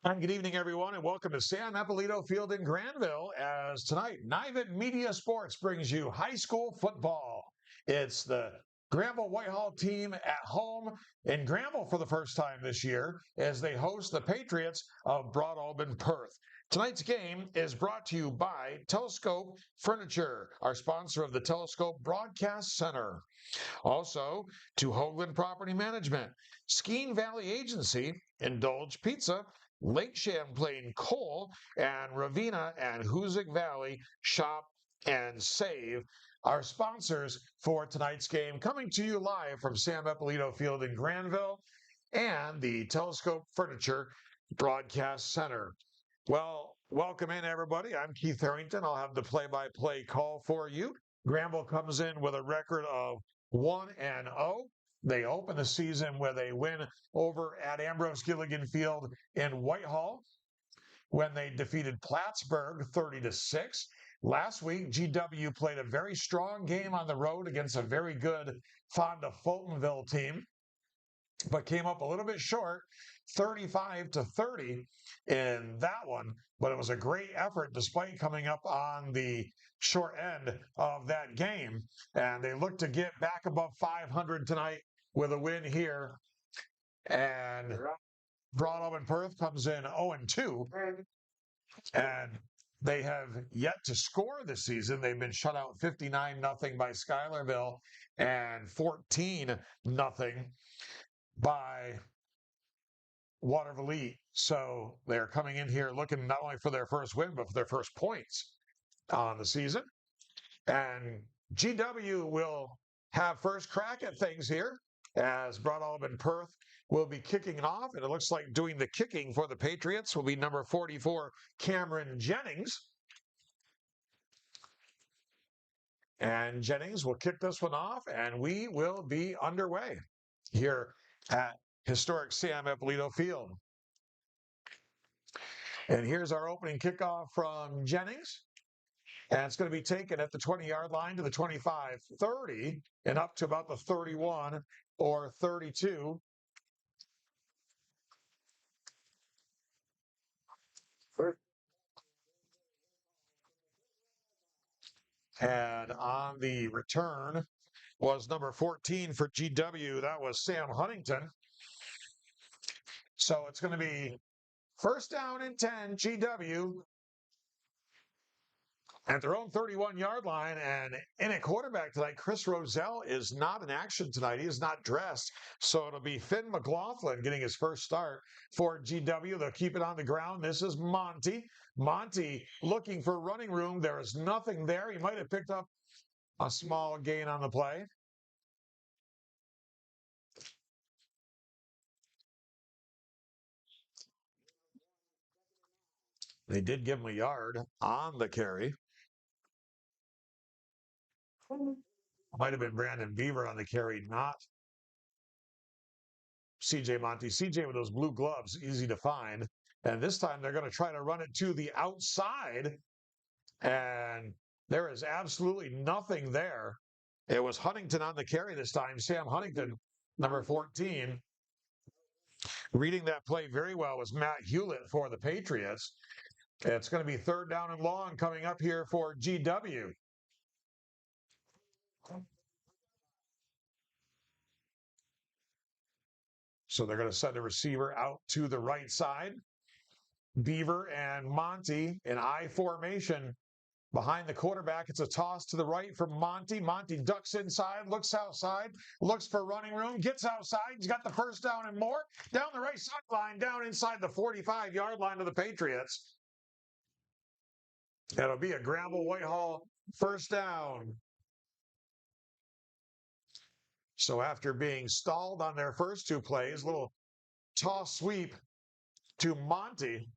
And good evening, everyone, and welcome to Sam Eppolito Field in Granville. As tonight, Nivett Media Sports brings you high school football. It's the Granville-Whitehall team at home in Granville for the first time this year as they host the Patriots of Broadalbin-Perth. Tonight's game is brought to you by Telescope Furniture, our sponsor of the Telescope Broadcast Center. Also, to Hoagland Property Management, Skeen Valley Agency, Indulge Pizza, Lake Champlain Coal, and Ravenna and Hoosick Valley Shop and Save, our sponsors for tonight's game, coming to you live from Sam Eppolito Field in Granville and the Telescope Furniture Broadcast Center. Well, welcome in, everybody. I'm Keith Harrington. I'll have the play-by-play call for you. Granville comes in with a record of 1-0. They open the season with a win over at Ambrose Gilligan Field in Whitehall when they defeated Plattsburgh 30-6. Last week, GW played a very strong game on the road against a very good Fonda Fultonville team, but came up a little bit short, 35-30 in that one. But it was a great effort despite coming up on the short end of that game. And they look to get back above 500 tonight with a win here. And Broadalbin-Perth comes in 0-2. And they have yet to score this season. They've been shut out 59-0 by Schuylerville and 14-0 by Waterville. So they're coming in here looking not only for their first win, but for their first points on the season. And GW will have first crack at things here as Broadalbin-Perth will be kicking off. And it looks like doing the kicking for the Patriots will be number 44, Cameron Jennings. And Jennings will kick this one off, and we will be underway here at historic Sam Eppolito Field. And here's our opening kickoff from Jennings. And it's going to be taken at the 20-yard line to the 25, 30, and up to about the 31 or 32. And on the return was number 14 for GW. That was Sam Huntington. So it's going to be first down and 10, GW, at their own 31-yard line. And in a quarterback tonight, Chris Roselle is not in action tonight. He is not dressed. So it'll be Finn McLaughlin getting his first start for GW. They'll keep it on the ground. This is Monty. Monty looking for running room. There is nothing there. He might have picked up a small gain on the play. They did give him a yard on the carry. Might have been Brandon Beaver on the carry, not CJ Monty. CJ with those blue gloves, easy to find. And this time they're going to try to run it to the outside. And there is absolutely nothing there. It was Huntington on the carry this time. Sam Huntington, number 14. Reading that play very well was Matt Hewlett for the Patriots. It's going to be third down and long coming up here for GW. So they're going to send a receiver out to the right side. Beaver and Monty in I formation behind the quarterback. It's a toss to the right from Monty. Monty ducks inside, looks outside, looks for running room, gets outside. He's got the first down and more. Down the right sideline, down inside the 45-yard line of the Patriots. It'll be a Granville-Whitehall first down. So after being stalled on their first two plays, little toss sweep to Monty.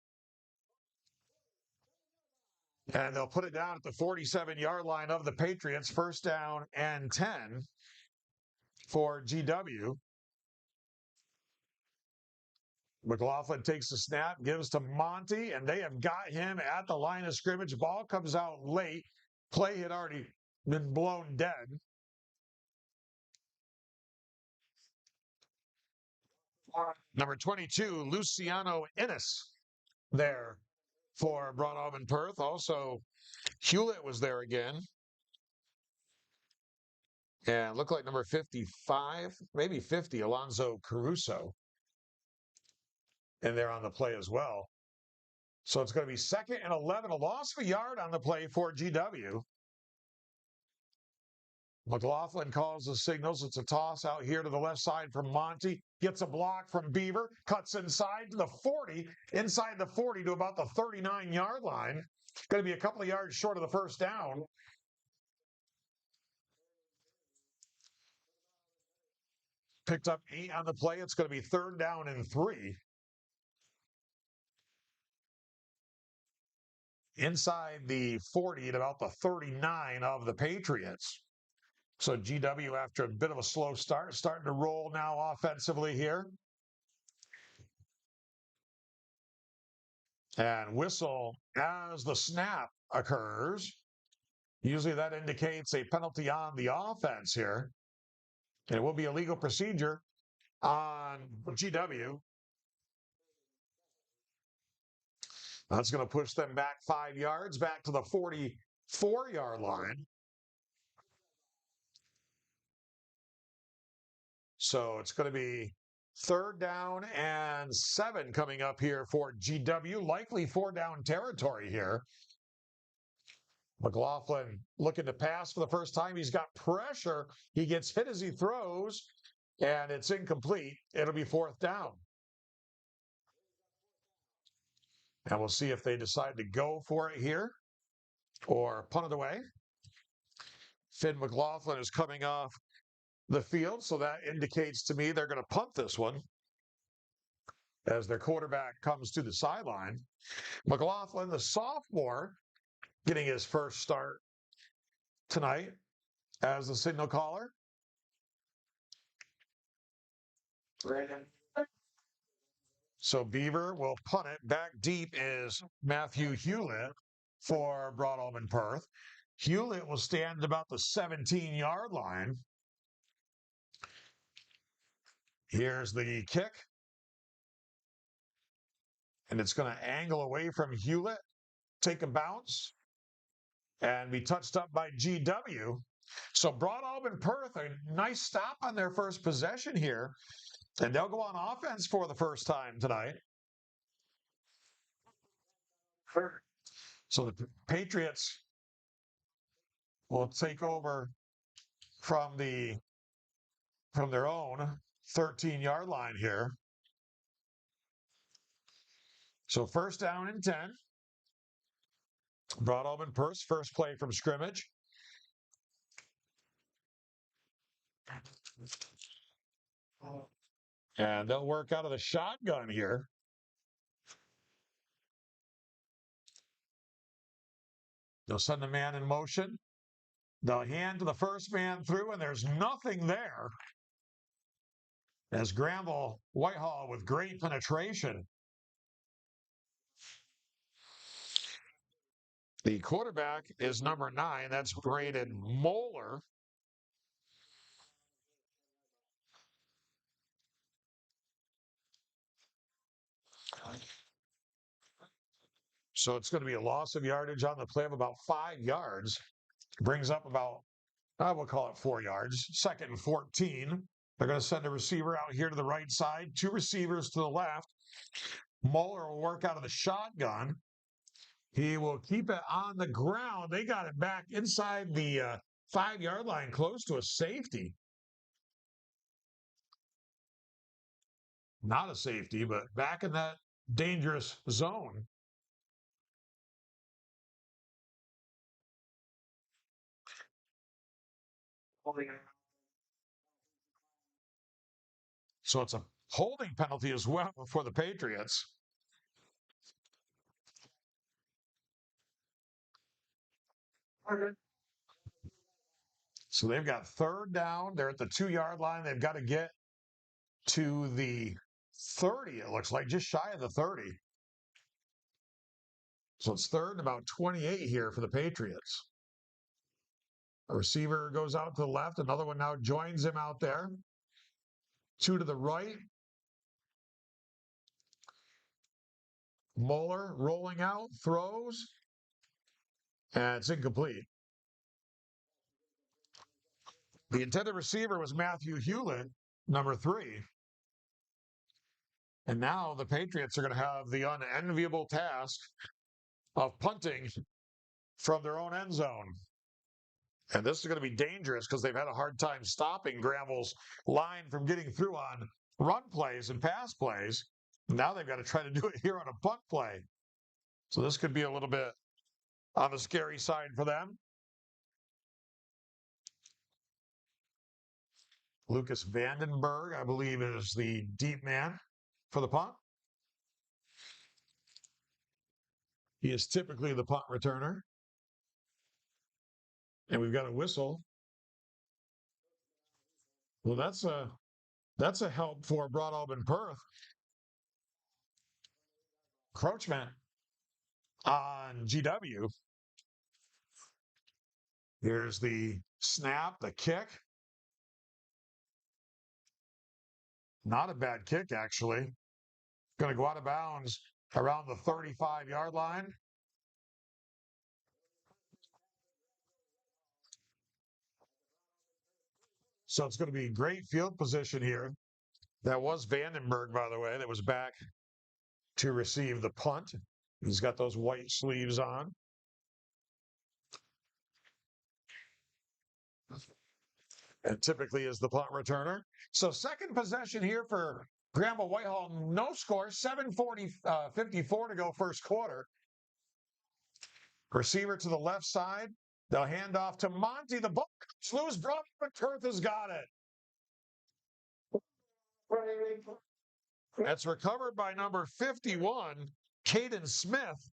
And they'll put it down at the 47-yard line of the Patriots, first down and 10 for GW. McLaughlin takes the snap, gives to Monty, and they have got him at the line of scrimmage. Ball comes out late. Play had already been blown dead. Number 22, Luciano Innes there for Broadalbin-Perth. Also, Hewlett was there again. And looked like number 55, maybe 50, Alonzo Caruso in there on the play as well. So it's going to be 2nd and 11, a loss of a yard on the play for GW. McLaughlin calls the signals. It's a toss out here to the left side from Monty. Gets a block from Beaver. Cuts inside to the 40. Inside the 40 to about the 39-yard line. Going to be a couple of yards short of the first down. Picked up 8 on the play. It's going to be 3rd down and 3. Inside the 40 at about the 39 of the Patriots. So GW, after a bit of a slow start, starting to roll now offensively here. And whistle as the snap occurs. Usually that indicates a penalty on the offense here. And it will be a legal procedure on GW. That's going to push them back 5 yards, back to the 44-yard line. So it's going to be 3rd down and 7 coming up here for GW. Likely 4-down territory here. McLaughlin looking to pass for the first time. He's got pressure. He gets hit as he throws, and it's incomplete. It'll be 4th down. And we'll see if they decide to go for it here or punt it away. Finn McLaughlin is coming off the field, so that indicates to me they're going to punt this one as their quarterback comes to the sideline. McLaughlin, the sophomore, getting his first start tonight as the signal caller. So Beaver will punt it. Back deep is Matthew Hewlett for Broadalbin-Perth. Hewlett will stand at about the 17-yard line. Here's the kick. And it's going to angle away from Hewlett, take a bounce, and be touched up by GW. So Broadalbin-Perth, a nice stop on their first possession here. And they'll go on offense for the first time tonight. So the Patriots will take over from their own 13-yard line here. So 1st down and 10. Broadalbin-Perth's first play from scrimmage. And they'll work out of the shotgun here. They'll send the man in motion. They'll hand to the first man through, and there's nothing there. As Granville-Whitehall with great penetration. The quarterback is number 9. That's Braden Moeller. So it's going to be a loss of yardage on the play of about 5 yards. Brings up about, I will call it 4 yards. 2nd and 14. They're going to send a receiver out here to the right side. 2 receivers to the left. Moeller will work out of the shotgun. He will keep it on the ground. They got it back inside the 5-yard line, close to a safety. Not a safety, but back in that dangerous zone. So it's a holding penalty as well for the Patriots. So they've got 3rd down. They're at the 2-yard line. They've got to get to the 30, it looks like, just shy of the 30. So it's 3rd and about 28 here for the Patriots. A receiver goes out to the left. Another one now joins him out there. 2 to the right. Moeller rolling out, throws, and it's incomplete. The intended receiver was Matthew Hewlett, number 3. And now the Patriots are going to have the unenviable task of punting from their own end zone. And this is going to be dangerous because they've had a hard time stopping Granville's line from getting through on run plays and pass plays. Now they've got to try to do it here on a punt play. So this could be a little bit on the scary side for them. Lucas Vandenberg, I believe, is the deep man for the punt. He is typically the punt returner. And we've got a whistle. Well, that's a help for Broadalbin-Perth. Encroachment on GW. Here's the snap, the kick. Not a bad kick, actually. Going to go out of bounds around the 35-yard line. So it's going to be great field position here. That was Vandenberg, by the way, that was back to receive the punt. He's got those white sleeves on. And typically is the punt returner. So second possession here for Granville-Whitehall. No score, 7:54 to go first quarter. Receiver to the left side. They'll hand off to Monty. The ball comes loose. Broadalbin-Perth has got it. That's recovered by number 51, Caden Smith.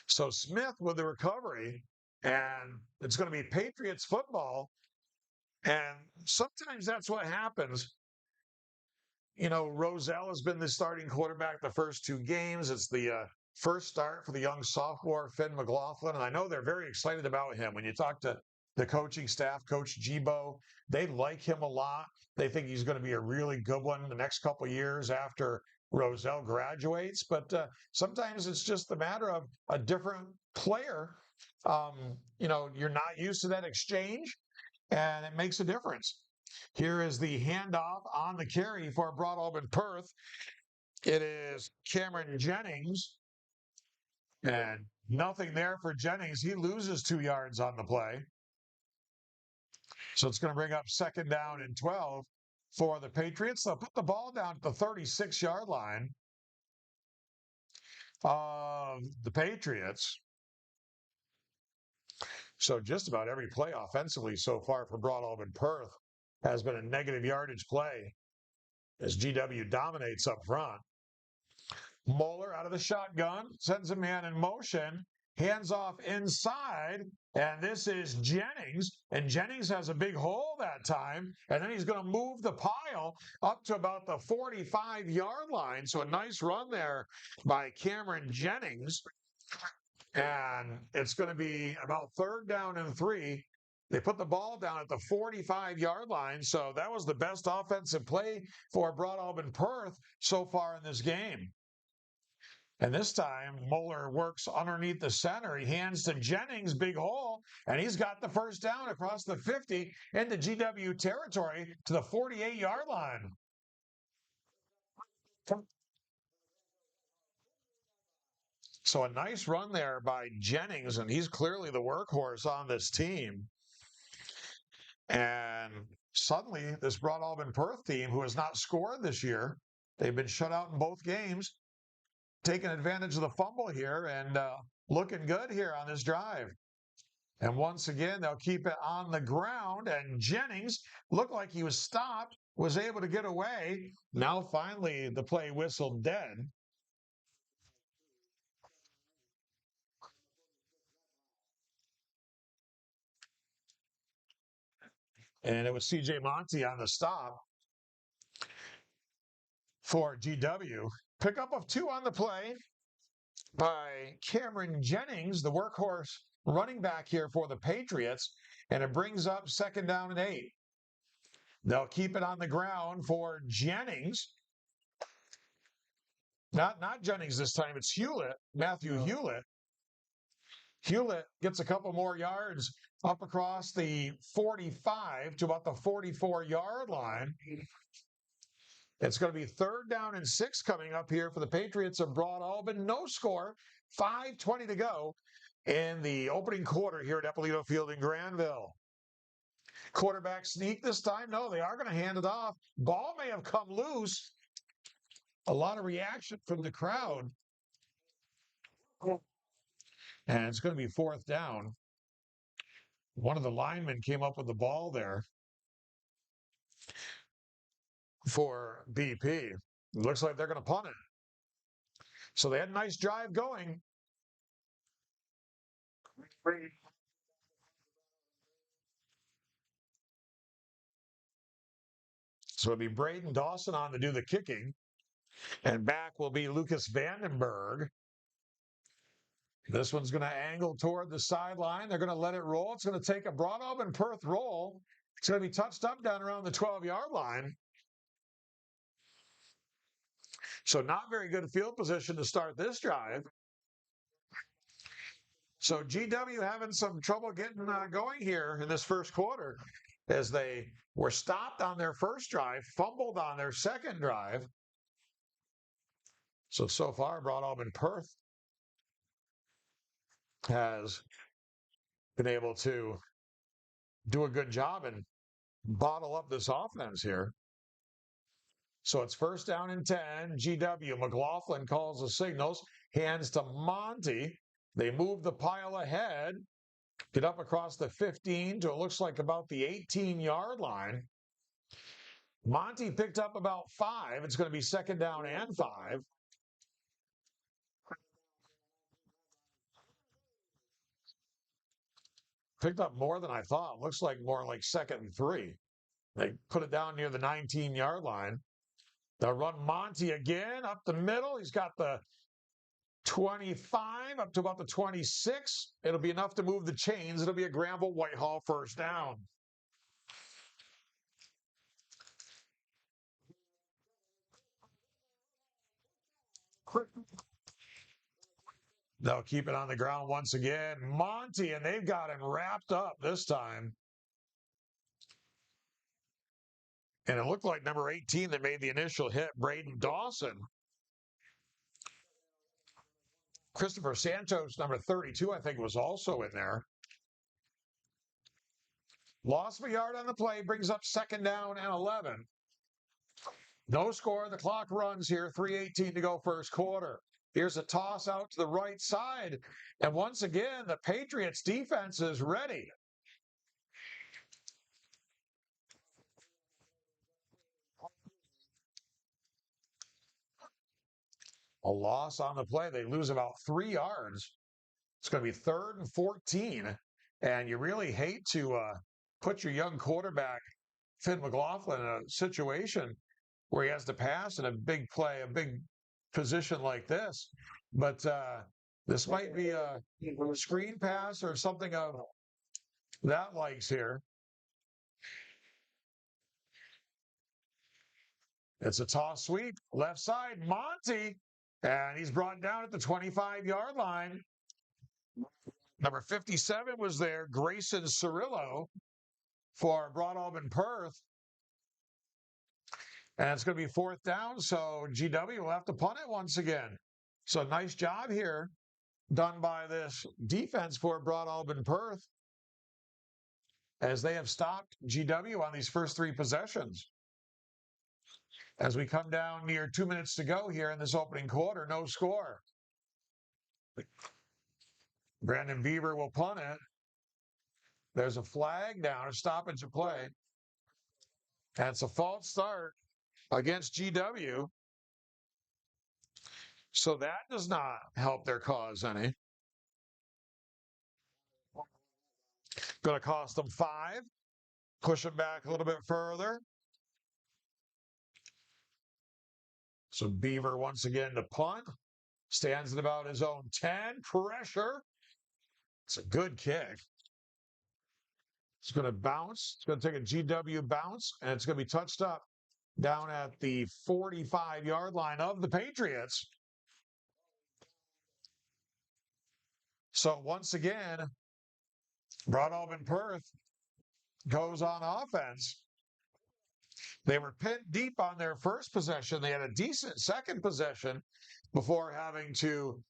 So Smith with the recovery, and it's going to be Patriots football. And sometimes that's what happens. You know, Roselle has been the starting quarterback the first 2 games. It's the first start for the young sophomore, Finn McLaughlin. And I know they're very excited about him. When you talk to the coaching staff, Coach Gibo, they like him a lot. They think he's going to be a really good one the next couple of years after Roselle graduates. But sometimes it's just a matter of a different player. You know, you're not used to that exchange, and it makes a difference. Here is the handoff on the carry for Broadalbin-Perth. It is Cameron Jennings, and nothing there for Jennings. He loses 2 yards on the play. So it's going to bring up second down and 12 for the Patriots. They'll put the ball down at the 36-yard line of the Patriots. So just about every play offensively so far for Broadalbin-Perth has been a negative yardage play as GW dominates up front. Moeller out of the shotgun, sends a man in motion, hands off inside, and this is Jennings, and Jennings has a big hole that time, and then he's going to move the pile up to about the 45-yard line. So a nice run there by Cameron Jennings, and it's going to be about third down and 3. They put the ball down at the 45-yard line, so that was the best offensive play for Broadalbin-Perth so far in this game. And this time, Moeller works underneath the center. He hands to Jennings, big hole, and he's got the first down across the 50 into GW territory to the 48-yard line. So a nice run there by Jennings, and he's clearly the workhorse on this team. And suddenly, this Broadalbin-Perth team, who has not scored this year, they've been shut out in both games, taking advantage of the fumble here and looking good here on this drive. And once again, they'll keep it on the ground. And Jennings looked like he was stopped, was able to get away. Now, finally, the play whistled dead. And it was C.J. Monty on the stop for GW. Pickup of 2 on the play by Cameron Jennings, the workhorse running back here for the Patriots, and it brings up second down and 8. They'll keep it on the ground for Jennings. Not Jennings this time. It's Hewlett, Matthew Hewlett. Hewlett gets a couple more yards up across the 45 to about the 44-yard line. It's going to be 3rd down and 6 coming up here for the Patriots of Broadalbin. No score, 5:20 to go in the opening quarter here at Eppolito Field in Granville. Quarterback sneak this time? No, they are going to hand it off. Ball may have come loose. A lot of reaction from the crowd. And it's going to be 4th down. One of the linemen came up with the ball there for BP. Looks like they're going to punt it. So they had a nice drive going. So it'll be Braden Dawson on to do the kicking. And back will be Lucas Vandenberg. This one's going to angle toward the sideline. They're going to let it roll. It's going to take a Broadalbin-Perth roll. It's going to be touched up down around the 12-yard line. So not very good field position to start this drive. So GW having some trouble getting going here in this first quarter as they were stopped on their first drive, fumbled on their second drive. So far, Broadalbin-Perth has been able to do a good job and bottle up this offense here. So it's 1st down and 10. GW. McLaughlin calls the signals, hands to Monty. They move the pile ahead, get up across the 15 to it looks like about the 18-yard line. Monty picked up about 5. It's going to be 2nd down and 5. Picked up more than I thought. Looks like more like 2nd and 3. They put it down near the 19-yard line. They'll run Monty again up the middle. He's got the 25 up to about the 26. It'll be enough to move the chains. It'll be a Granville-Whitehall 1st down. They'll keep it on the ground once again. Monty, and they've got him wrapped up this time. And it looked like number 18 that made the initial hit, Braden Dawson. Christopher Santos, number 32, I think, was also in there. Loss of a yard on the play brings up 2nd down and 11. No score. The clock runs here. 3:18 to go first quarter. Here's a toss out to the right side. And once again, the Patriots defense is ready. A loss on the play. They lose about 3 yards. It's going to be 3rd and 14. And you really hate to put your young quarterback, Finn McLaughlin, in a situation where he has to pass in a big play, a big position like this. But this might be a screen pass or something of that likes here. It's a toss sweep, left side, Monty, and he's brought down at the 25-yard line. Number 57 was there, Grayson Cirillo for Broadalbin-Perth. And it's going to be 4th down, so GW will have to punt it once again. So nice job here done by this defense for Broadalbin-Perth as they have stopped GW on these first 3 possessions. As we come down near 2 minutes to go here in this opening quarter, no score. Brandon Beaver will punt it. There's a flag down, a stoppage of play. And it's a false start against GW. So that does not help their cause any. Going to cost them 5. Push them back a little bit further. So Beaver once again to punt. Stands at about his own 10. Pressure. It's a good kick. It's going to bounce. It's going to take a GW bounce, and it's going to be touched up down at the 45-yard line of the Patriots. So once again, Broadalbin-Perth goes on offense. They were pinned deep on their first possession. They had a decent second possession before having to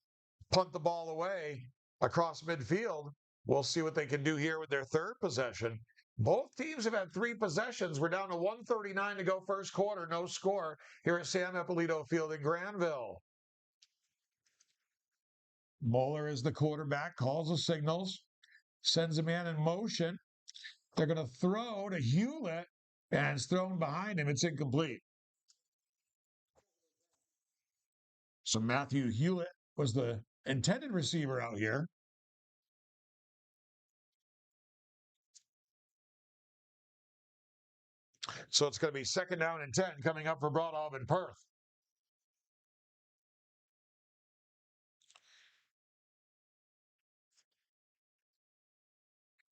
punt the ball away across midfield. We'll see what they can do here with their third possession. Both teams have had three possessions. We're down to 1:39 to go first quarter. No score here at Sam Ippolito Field in Granville. Moeller is the quarterback, calls the signals, sends a man in motion. They're going to throw to Hewlett, and it's thrown behind him. It's incomplete. So Matthew Hewlett was the intended receiver out here. So it's going to be 2nd down and 10 coming up for Broadalbin-Perth.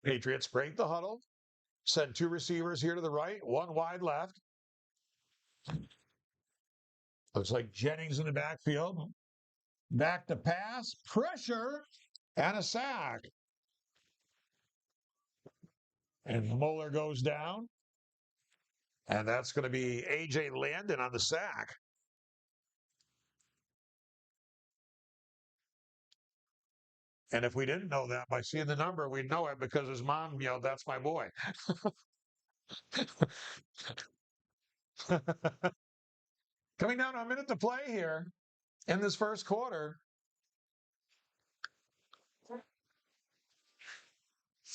Patriots break the huddle, send two receivers here to the right, one wide left. Looks like Jennings in the backfield. Back to pass, pressure, and a sack. And Moeller goes down. And that's going to be A.J. Landon on the sack. And if we didn't know that by seeing the number, we'd know it because his mom yelled, "That's my boy." Coming down to a minute to play here in this first quarter.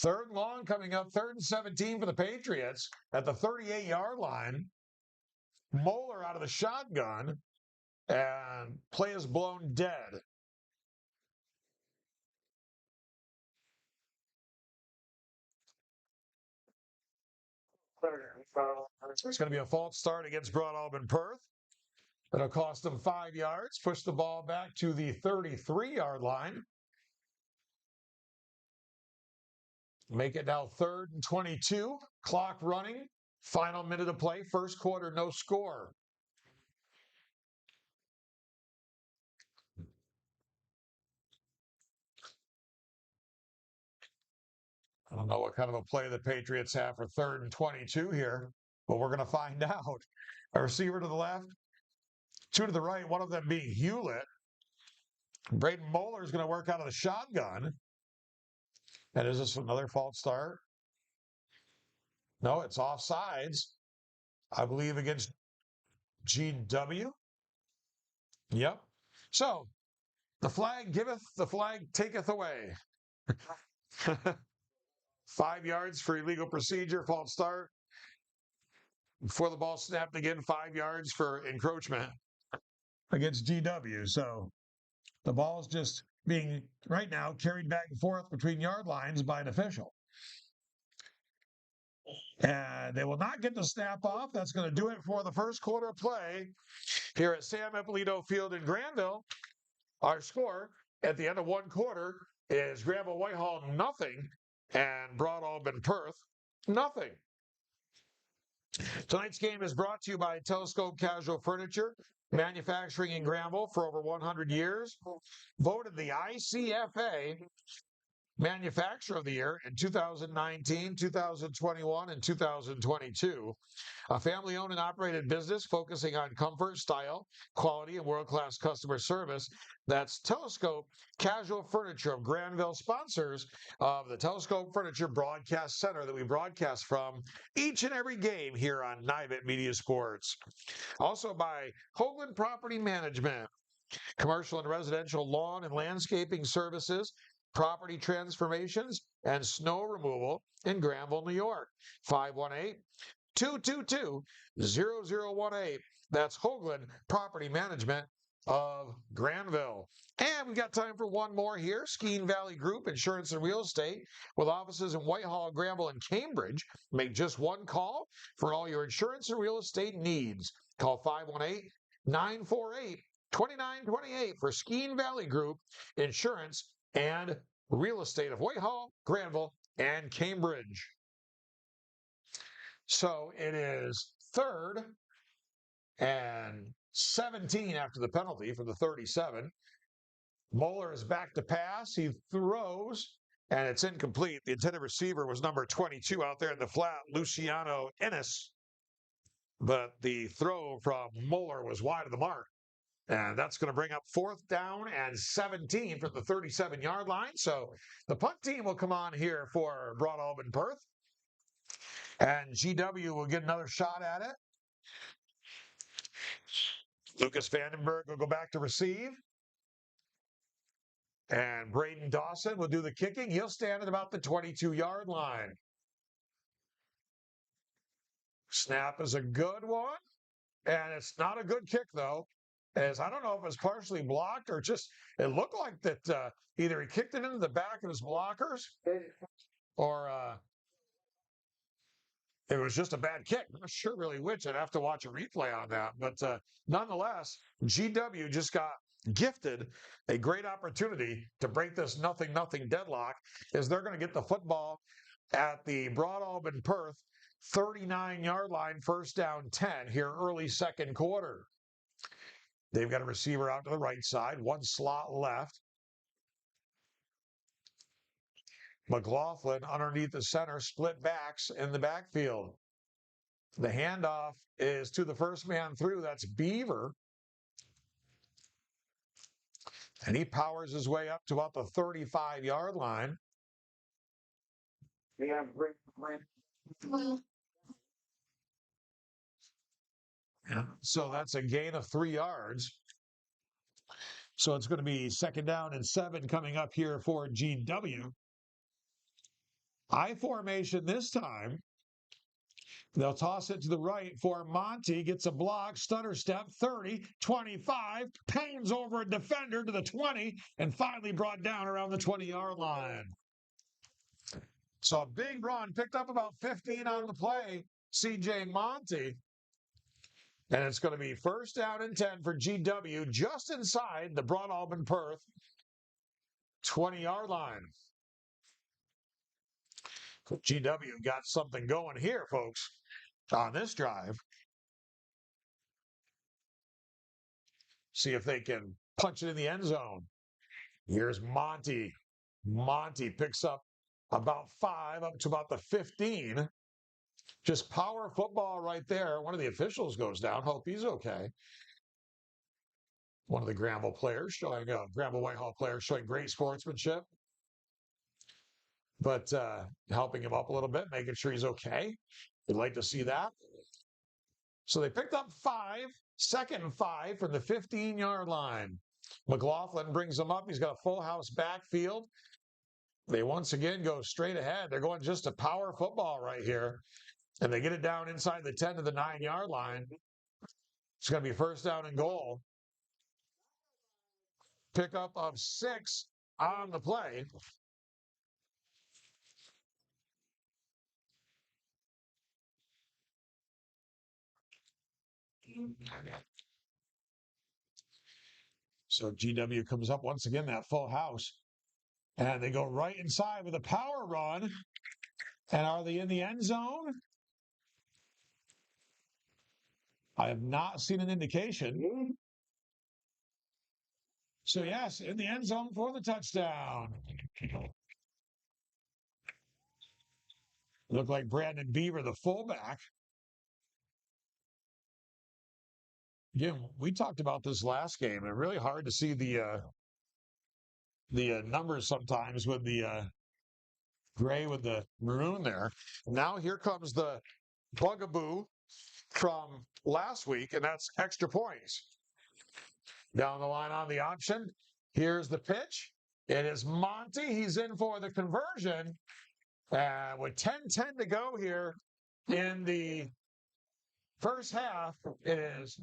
3rd and long coming up, 3rd and 17 for the Patriots at the 38-yard line. Moeller out of the shotgun, and play is blown dead. It's going to be a false start against Broadalbin-Perth. That'll cost them 5 yards. Push the ball back to the 33-yard line. Make it now 3rd and 22. Clock running. Final minute of play. First quarter, no score. I don't know what kind of a play the Patriots have for 3rd and 22 here, but we're going to find out. A receiver to the left, two to the right, one of them being Hewlett. Braden Moeller is going to work out of the shotgun. And is this another false start? No, it's offsides. I believe against GW. Yep. So the flag giveth, the flag taketh away. 5 yards for illegal procedure, false start. Before the ball snapped again, 5 yards for encroachment against GW. So the ball is just being, right now, carried back and forth between yard lines by an official. And they will not get the snap off. That's going to do it for the first quarter of play here at Sam Ippolito Field in Granville. Our score at the end of one quarter is Granville-Whitehall 0 and Broadalbin-Perth 0. Tonight's game is brought to you by Telescope Casual Furniture, manufacturing in Granville for over 100 years. Voted the ICFA Manufacturer of the Year in 2019, 2021, and 2022. A family-owned and operated business focusing on comfort, style, quality, and world-class customer service. That's Telescope Casual Furniture of Granville, sponsors of the Telescope Furniture Broadcast Center that we broadcast from each and every game here on Nivett Media Sports. Also by Hoagland Property Management, commercial and residential lawn and landscaping services, property transformations, and snow removal in Granville, New York. 518-222-0018. That's Hoagland Property Management of Granville. And we've got time for one more here. Skeen Valley Group Insurance and Real Estate with offices in Whitehall, Granville, and Cambridge. Make just one call for all your insurance and real estate needs. Call 518-948-2928 for Skeen Valley Group Insurance and Real Estate of Whitehall, Granville, and Cambridge. So it is 3rd and 17 after the penalty for the 37. Moeller is back to pass. He throws, and it's incomplete. The intended receiver was number 22 out there in the flat, Luciano Ennis. But the throw from Moeller was wide of the mark. And that's going to bring up 4th down and 17 from the 37-yard line. So the punt team will come on here for Broadalbin-Perth. And GW will get another shot at it. Lucas Vandenberg will go back to receive. And Braden Dawson will do the kicking. He'll stand at about the 22-yard line. Snap is a good one. And it's not a good kick, though, as I don't know if it's partially blocked or just it looked like that either he kicked it into the back of his blockers or it was just a bad kick. I'm not sure really which. I'd have to watch a replay on that. But nonetheless, GW just got gifted a great opportunity to break this 0-0 deadlock as they're going to get the football at the Broadalbin-Perth 39-yard line, 1st down 10 here early 2nd quarter. They've got a receiver out to the right side, one slot left. McLaughlin underneath the center, split backs in the backfield. The handoff is to the first man through. That's Beaver. And he powers his way up to about the 35-yard line. Yeah, so that's a gain of 3 yards. So it's going to be 2nd down and 7 coming up here for GW. I formation this time. They'll toss it to the right for Monty. Gets a block, stutter step, 30, 25, pains over a defender to the 20, and finally brought down around the 20-yard line. So a big run, picked up about 15 on the play, C.J. Monty. And it's going to be 1st down and 10 for GW just inside the Broadalbin-Perth 20-yard line. GW got something going here, folks, on this drive. See if they can punch it in the end zone. Here's Monty. Monty picks up about 5 up to about the 15. Just power football right there. One of the officials goes down. Hope he's okay. One of the Granville players showing Granville-Whitehall players showing great sportsmanship, but helping him up a little bit, making sure he's okay. We'd like to see that. So they picked up 5, 2nd and 5 from the 15-yard line. McLaughlin brings them up. He's got a full house backfield. They once again go straight ahead. They're going just a power football right here. And they get it down inside the 10 to the 9-yard line. It's going to be 1st down and goal. Pickup of 6 on the play. So GW comes up once again, that full house. And they go right inside with a power run. And are they in the end zone? I have not seen an indication. So, yes, in the end zone for the touchdown. Looked like Brandon Beaver, the fullback. Yeah, we talked about this last game. It's really hard to see the numbers sometimes with the gray with the maroon there. Now here comes the bugaboo from last week, and that's extra points. Down the line on the option. Here's the pitch. It is Monty. He's in for the conversion. With 10:10 to go here in the first half, it is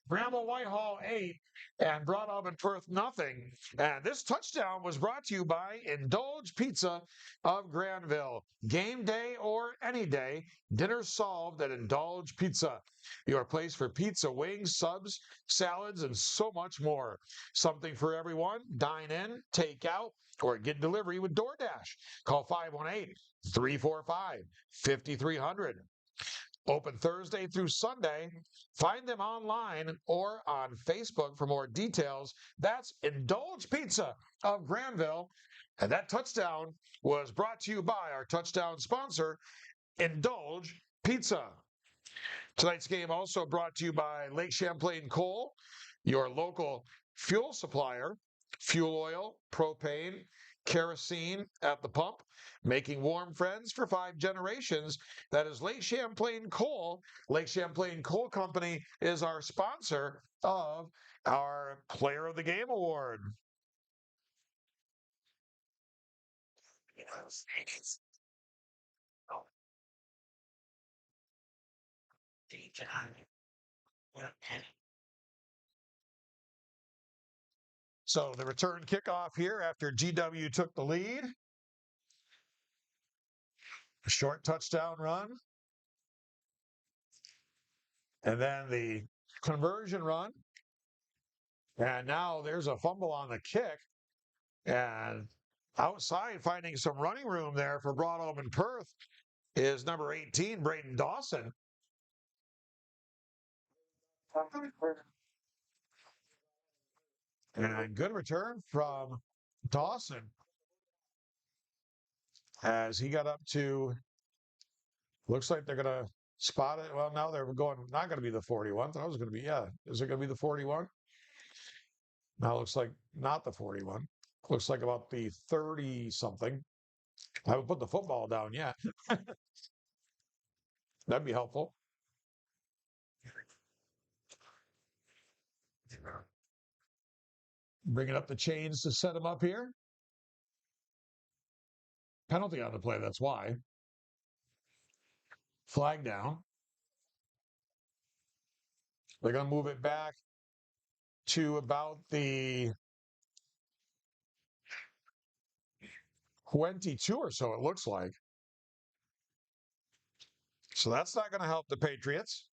Granville-Whitehall 8 and Broadalbin-Perth nothing. And this touchdown was brought to you by Indulge Pizza of Granville. Game day or any day, dinner solved at Indulge Pizza. Your place for pizza, wings, subs, salads, and so much more. Something for everyone. Dine in, take out, or get delivery with DoorDash. Call 518-345-5300. Open Thursday through Sunday. Find them online or on Facebook for more details. That's Indulge Pizza of Granville. And that touchdown was brought to you by our touchdown sponsor, Indulge Pizza. Tonight's game also brought to you by Lake Champlain Coal, your local fuel supplier. Fuel oil, propane, kerosene at the pump, making warm friends for 5 generations. That is Lake Champlain Coal. Lake Champlain Coal Company is our sponsor of our Player of the Game Award. So the return kickoff here after GW took the lead. A short touchdown run. And then the conversion run. And now there's a fumble on the kick. And outside, finding some running room there for Broadalbin-Perth is number 18, Braden Dawson. And good return from Dawson as he got up to, looks like they're going to spot it. Well, now they're going, not going to be the 41. I was going to be, yeah. Is it going to be the 41? Now it looks like not the 41. Looks like about the 30 something. I haven't put the football down yet. That'd be helpful. Bringing up the chains to set him up here. Penalty on the play, that's why. Flag down. They're going to move it back to about the 22 or so, it looks like. So that's not going to help the Patriots.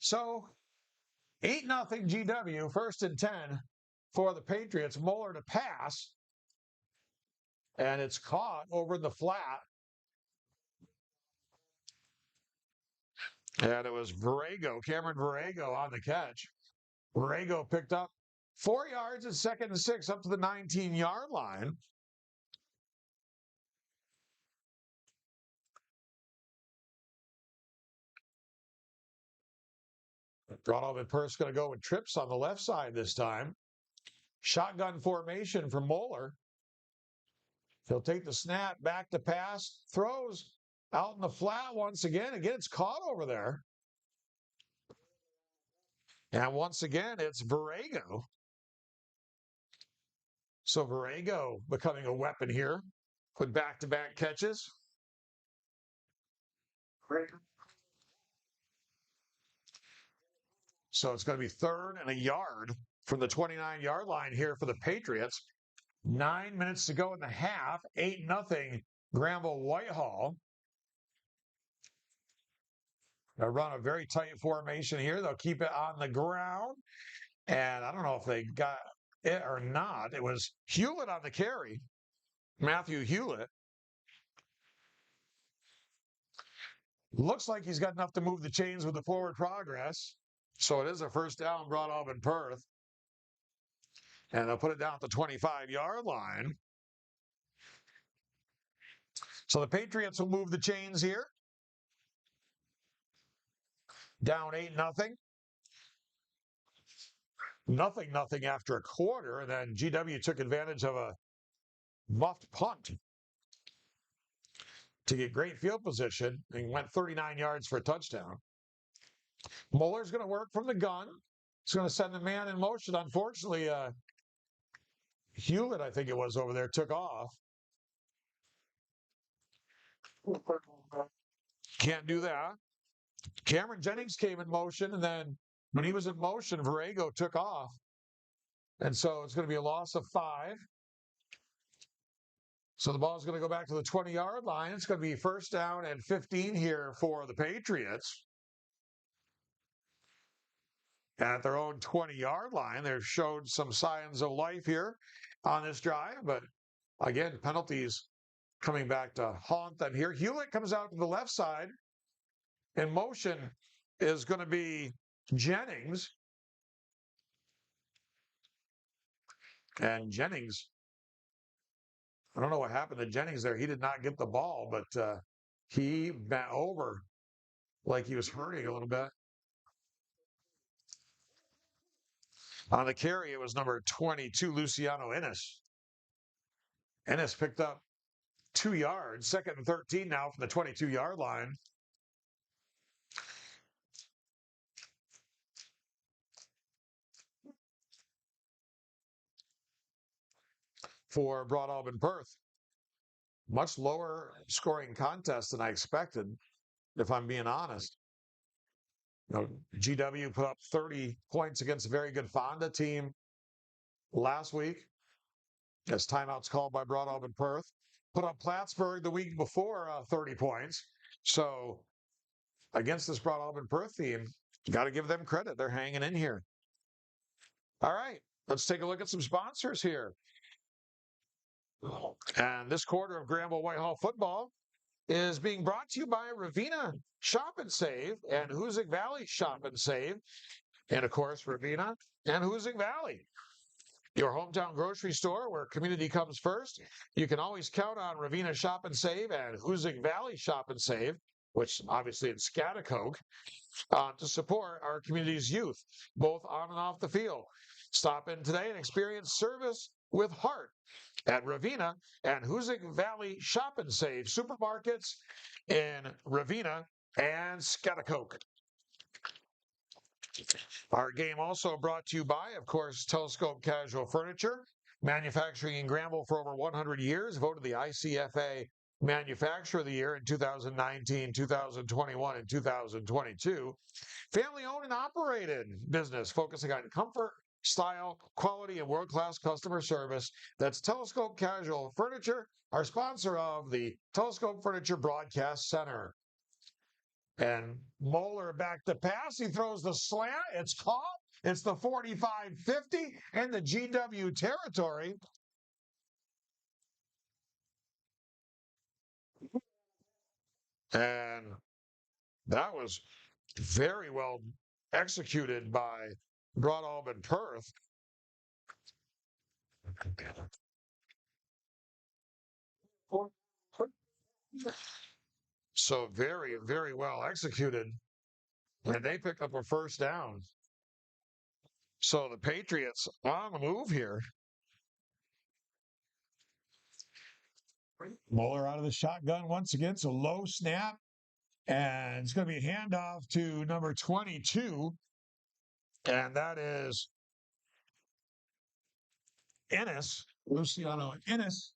So 8-0 GW, 1st and 10 for the Patriots. Muller to pass. And it's caught over in the flat. And it was Cameron Varego on the catch. Varego picked up 4 yards at 2nd and 6 up to the 19-yard line. Broadalbin-Perth's going to go with trips on the left side this time. Shotgun formation from Muller. He'll take the snap, back to pass, throws out in the flat once again. Again, it's caught over there. And once again, it's Varego. So Varego becoming a weapon here with back-to-back catches. So it's going to be 3rd and a yard from the 29-yard line here for the Patriots. 9 minutes to go in the half. 8-0 Granville-Whitehall. They'll run a very tight formation here. They'll keep it on the ground. And I don't know if they got it or not. It was Hewlett on the carry. Matthew Hewlett. Looks like he's got enough to move the chains with the forward progress. So it is a 1st down, Broadalbin-Perth. And they'll put it down at the 25-yard line. So the Patriots will move the chains here. Down 8-0. 0-0 after a quarter. And then GW took advantage of a muffed punt to get great field position and went 39 yards for a touchdown. Muller's going to work from the gun. He's going to send the man in motion. Unfortunately, Hewlett, I think it was over there, took off. Can't do that. Cameron Jennings came in motion, and then when he was in motion, Varego took off. And so it's going to be a loss of 5. So the ball is going to go back to the 20-yard line. It's going to be 1st down and 15 here for the Patriots. at their own 20-yard line. They've showed some signs of life here on this drive, but again, penalties coming back to haunt them here. Hewlett comes out to the left side. In motion is going to be Jennings. And Jennings, I don't know what happened to Jennings there. He did not get the ball, but he bent over like he was hurting a little bit. On the carry, it was number 22, Luciano Ennis. Ennis picked up 2 yards, 2nd and 13 now from the 22-yard line. For Broadalbin-Perth. Much lower scoring contest than I expected, if I'm being honest. GW put up 30 points against a very good Fonda team last week, as timeouts called by Broadalbin-Perth. Put up Plattsburgh the week before 30 points. So against this Broadalbin-Perth team, you got to give them credit. They're hanging in here. All right, let's take a look at some sponsors here. And this quarter of Granville-Whitehall football is being brought to you by Ravenna Shop and Save and Hoosick Valley Shop and Save. And of course, Ravenna and Hoosick Valley, your hometown grocery store where community comes first. You can always count on Ravenna Shop and Save and Hoosick Valley Shop and Save, which obviously in Scaticoke, to support our community's youth, both on and off the field. Stop in today and experience service with heart at Ravenna and Hoosick Valley Shop and Save supermarkets in Ravenna and Scaticoke. Our game also brought to you by, of course, Telescope Casual Furniture, manufacturing in Granville for over 100 years, voted the ICFA Manufacturer of the Year in 2019, 2021, and 2022. Family-owned and operated business focusing on comfort, style, quality, and world-class customer service. That's Telescope Casual Furniture, our sponsor of the Telescope Furniture Broadcast Center. And Moeller back to pass. He throws the slant. It's caught. It's the 45-50 in the GW territory. And that was very well executed by Broadalbin-Perth. So very, very well executed. And they pick up a first down. So the Patriots on the move here. Moeller out of the shotgun once again. So low snap. And it's going to be a handoff to number 22. And that is Ennis, Luciano Ennis.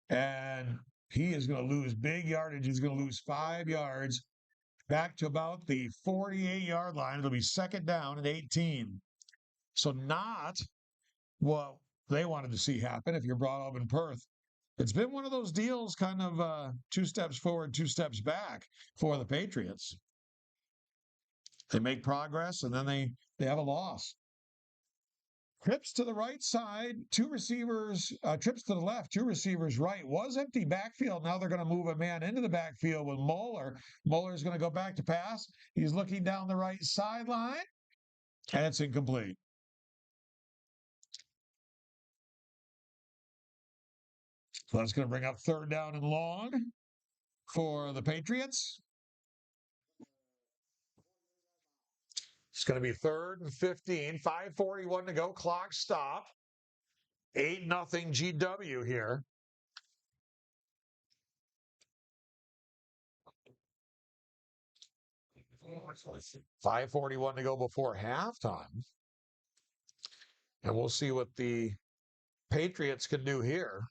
And he is going to lose big yardage. He's going to lose 5 yards back to about the 48-yard line. It'll be 2nd down and 18. So not what they wanted to see happen if you're Broadalbin-Perth. It's been one of those deals, kind of 2 steps forward, 2 steps back for the Patriots. They make progress, and then they have a loss. Trips to the right side, 2 receivers, trips to the left, 2 receivers right. Was empty backfield. Now they're going to move a man into the backfield with Moeller. Moeller's going to go back to pass. He's looking down the right sideline, and it's incomplete. So that's going to bring up 3rd down and long for the Patriots. It's going to be 3rd and 15, 5:41 to go, clock stop. 8-0 GW here. $5:41 to go before halftime. And we'll see what the Patriots can do here.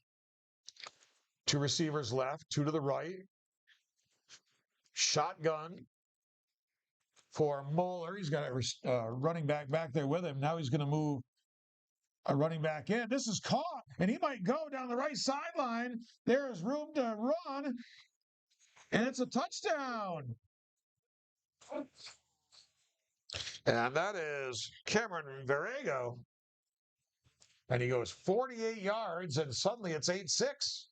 2 receivers left, 2 to the right. Shotgun for Moeller. He's got a running back there with him. Now he's going to move a running back in. This is caught, and he might go down the right sideline. There is room to run, and it's a touchdown. And that is Cameron Varego. And he goes 48 yards, and suddenly it's 8-6.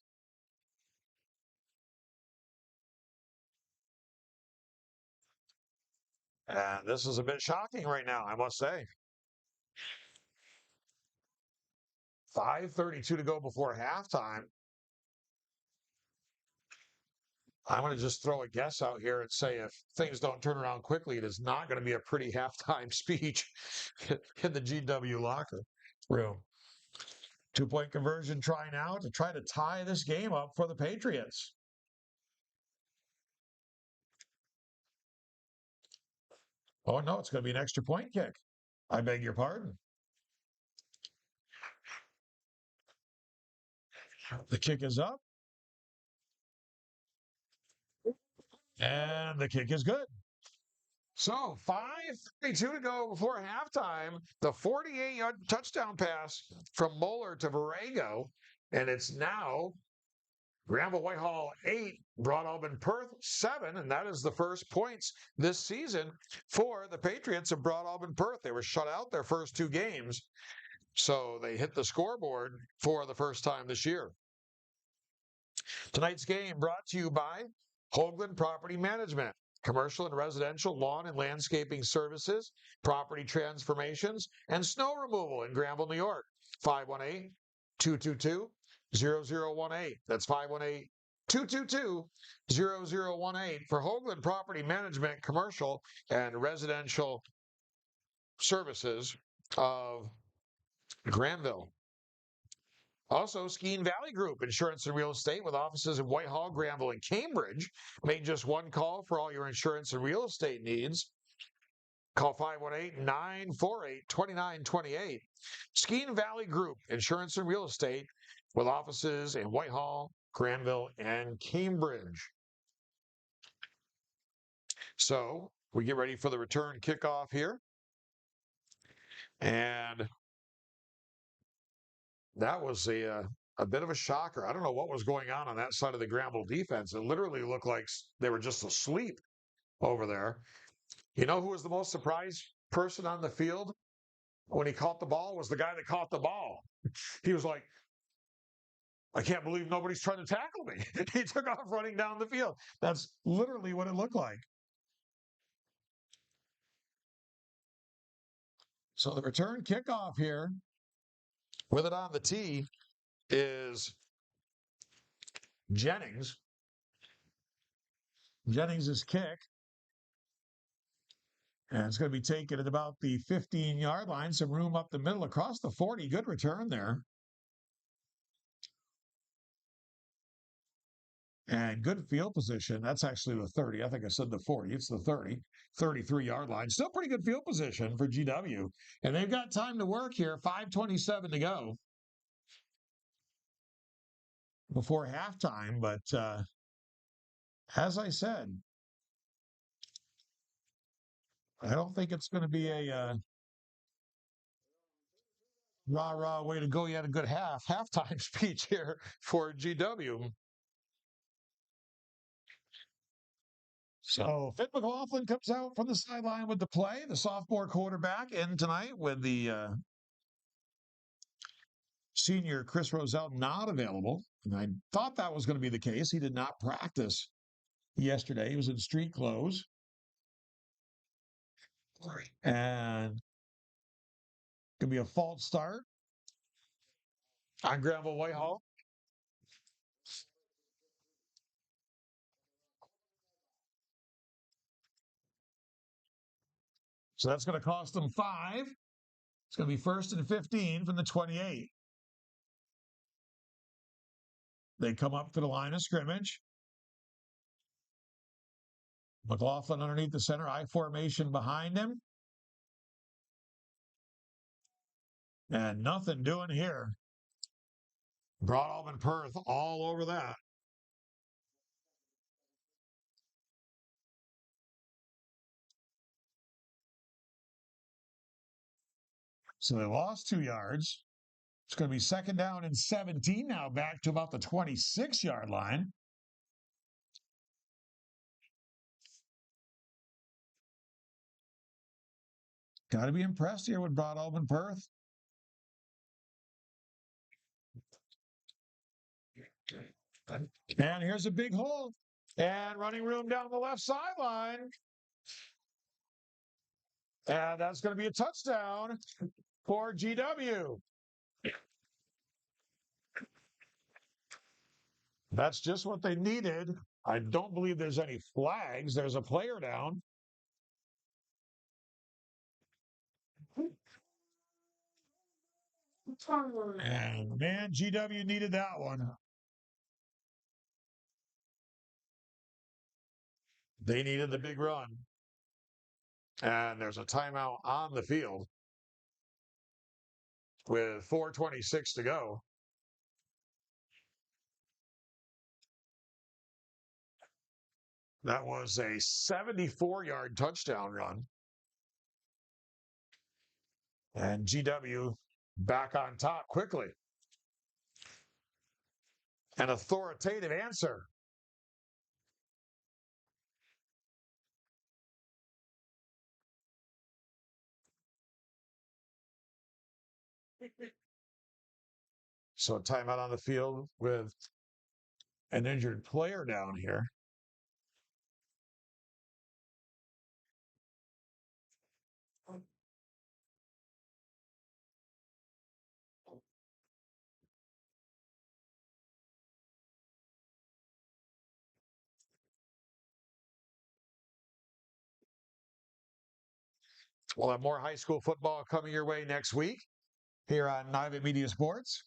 And this is a bit shocking right now, I must say. 5:32 to go before halftime. I'm going to just throw a guess out here and say if things don't turn around quickly, it is not going to be a pretty halftime speech in the GW locker room. 2-point conversion try now to try to tie this game up for the Patriots. Oh, no, it's going to be an extra point kick. I beg your pardon. The kick is up. And the kick is good. So 5:32 to go before halftime. The 48-yard touchdown pass from Moeller to Varego. And it's now Granville-Whitehall 8, Broadalbin-Perth 7. And that is the first points this season for the Patriots of Broadalbin-Perth. They were shut out their first two games. So they hit the scoreboard for the first time this year. Tonight's game brought to you by Hoagland Property Management, commercial and residential lawn and landscaping services, property transformations, and snow removal in Granville, New York. 518-222-0018. That's 518-222-0018 for Hoagland Property Management, commercial and residential services of Granville. Also, Skeen Valley Group, insurance and real estate with offices in Whitehall, Granville, and Cambridge. Make just one call for all your insurance and real estate needs. Call 518-948-2928. Skeen Valley Group, insurance and real estate with offices in Whitehall, Granville, and Cambridge. So we get ready for the return kickoff here. And that was a bit of a shocker. I don't know what was going on that side of the Granville defense. It literally looked like they were just asleep over there. You know who was the most surprised person on the field when he caught the ball? Was the guy that caught the ball. He was like, I can't believe nobody's trying to tackle me. He took off running down the field. That's literally what it looked like. So the return kickoff here with it on the tee is Jennings. Jennings' kick. And it's going to be taken at about the 15-yard line. Some room up the middle across the 40. Good return there. And good field position. That's actually the 30. I think I said the 40. It's the 30. 33-yard line. Still pretty good field position for GW. And they've got time to work here. 5:27 to go before halftime. But as I said, I don't think it's going to be a rah-rah way to go. You had a good halftime speech here for GW. So Finn McLaughlin comes out from the sideline with the play. The sophomore quarterback in tonight with the senior Chris Roselle not available. And I thought that was going to be the case. He did not practice yesterday. He was in street clothes. And going to be a false start on Granville-Whitehall. So that's going to cost them 5. It's going to be 1st and 15 from the 28. They come up to the line of scrimmage. McLaughlin underneath the center, I formation behind him. And nothing doing here. Broadalbin-Perth all over that. So they lost 2 yards. It's going to be 2nd down and 17 now, back to about the 26-yard line. Got to be impressed here with Broadalbin-Perth. And here's a big hole. And running room down the left sideline. And that's going to be a touchdown for GW. That's just what they needed. I don't believe there's any flags. There's a player down. And man, GW needed that one. They needed the big run. And there's a timeout on the field with 4:26 to go. That was a 74-yard touchdown run. And GW back on top quickly. An authoritative answer. So timeout on the field with an injured player down here. We'll have more high school football coming your way next week here on Nivet Media Sports.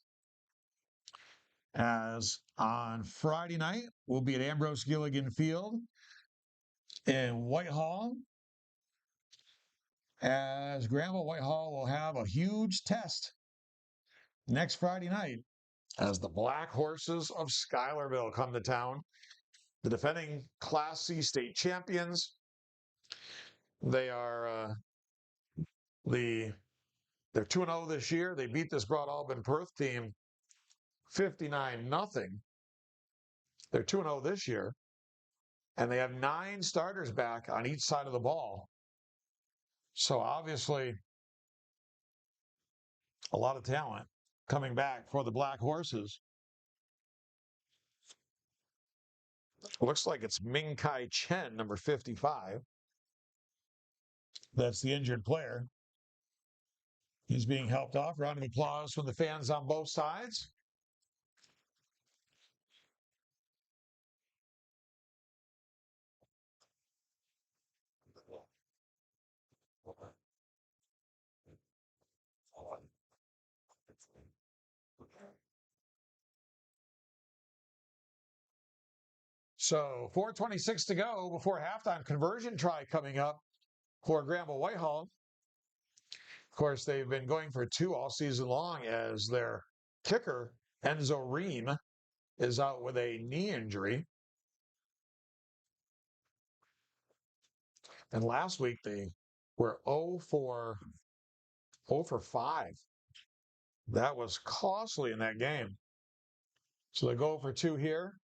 As on Friday night, we'll be at Ambrose Gilligan Field in Whitehall. As Granville-Whitehall will have a huge test next Friday night as the Black Horses of Schuylerville come to town. The defending Class C state champions. They are they're 2-0 this year. They beat this Broadalbin-Perth team 59-0. They're 2-0 this year. And they have 9 starters back on each side of the ball. So obviously a lot of talent coming back for the Black Horses. Looks like it's Ming Kai Chen, number 55. That's the injured player. He's being helped off. Round of applause from the fans on both sides. So 4:26 to go before halftime. Conversion try coming up for Granville-Whitehall. Of course, they've been going for 2 all season long as their kicker, Enzo Ream, is out with a knee injury. And last week they were 0 for 5. That was costly in that game. So they go for 2 here.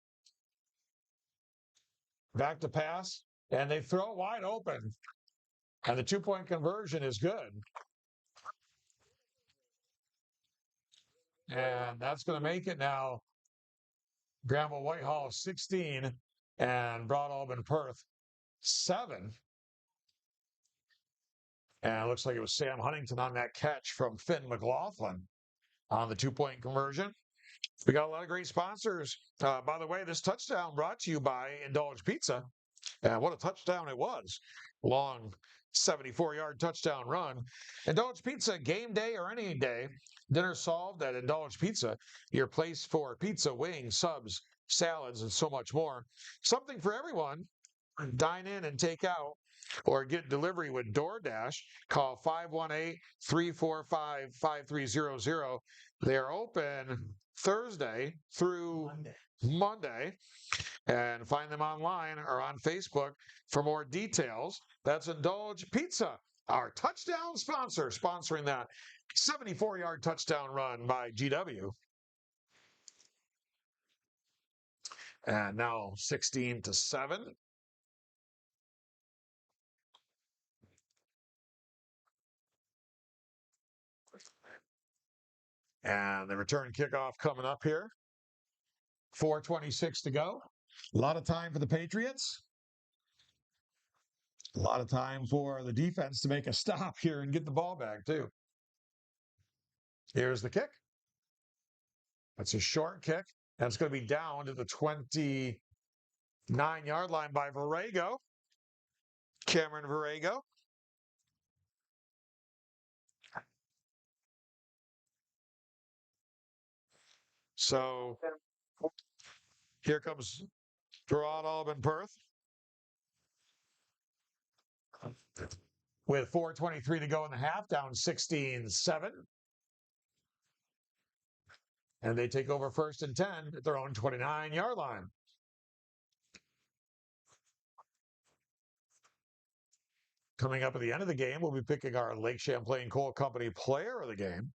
Back to pass, and they throw wide open. And the 2-point conversion is good. And that's going to make it now Granville-Whitehall 16 and Broadalbin-Perth 7. And it looks like it was Sam Huntington on that catch from Finn McLaughlin on the 2-point conversion. We got a lot of great sponsors. By the way, this touchdown brought to you by Indulge Pizza. And what a touchdown it was. Long 74-yard touchdown run. Indulge Pizza, game day or any day. Dinner solved at Indulge Pizza. Your place for pizza, wings, subs, salads, and so much more. Something for everyone. Dine in and take out or get delivery with DoorDash. Call 518-345-5300. They're open Thursday through Monday. And find them online or on Facebook for more details. That's Indulge Pizza, our touchdown sponsor, sponsoring that 74-yard touchdown run by GW. And now 16-7. And the return kickoff coming up here. 4:26 to go. A lot of time for the Patriots. A lot of time for the defense to make a stop here and get the ball back, too. Here's the kick. That's a short kick. And it's going to be down to the 29-yard line by Virego. Cameron Virego. So here comes Broadalbin-Perth with 4:23 to go in the half, down 16-7. And they take over 1st and 10 at their own 29-yard line. Coming up at the end of the game, we'll be picking our Lake Champlain Coal Company player of the game.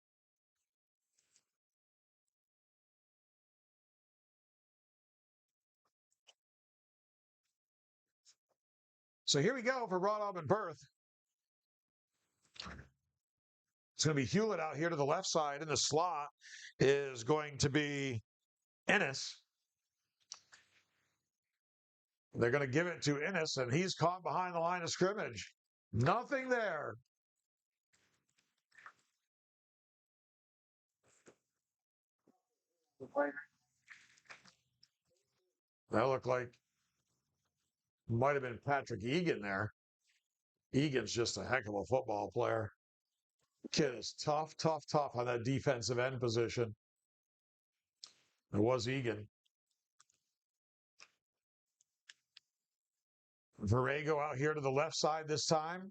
So here we go for Broadalbin-Perth. It's going to be Hewlett out here to the left side. In the slot is going to be Ennis. They're going to give it to Ennis, and he's caught behind the line of scrimmage. Nothing there. That looked like might have been Patrick Egan there. Egan's just a heck of a football player. Kid is tough on that defensive end position. It was Egan. Virego out here to the left side this time.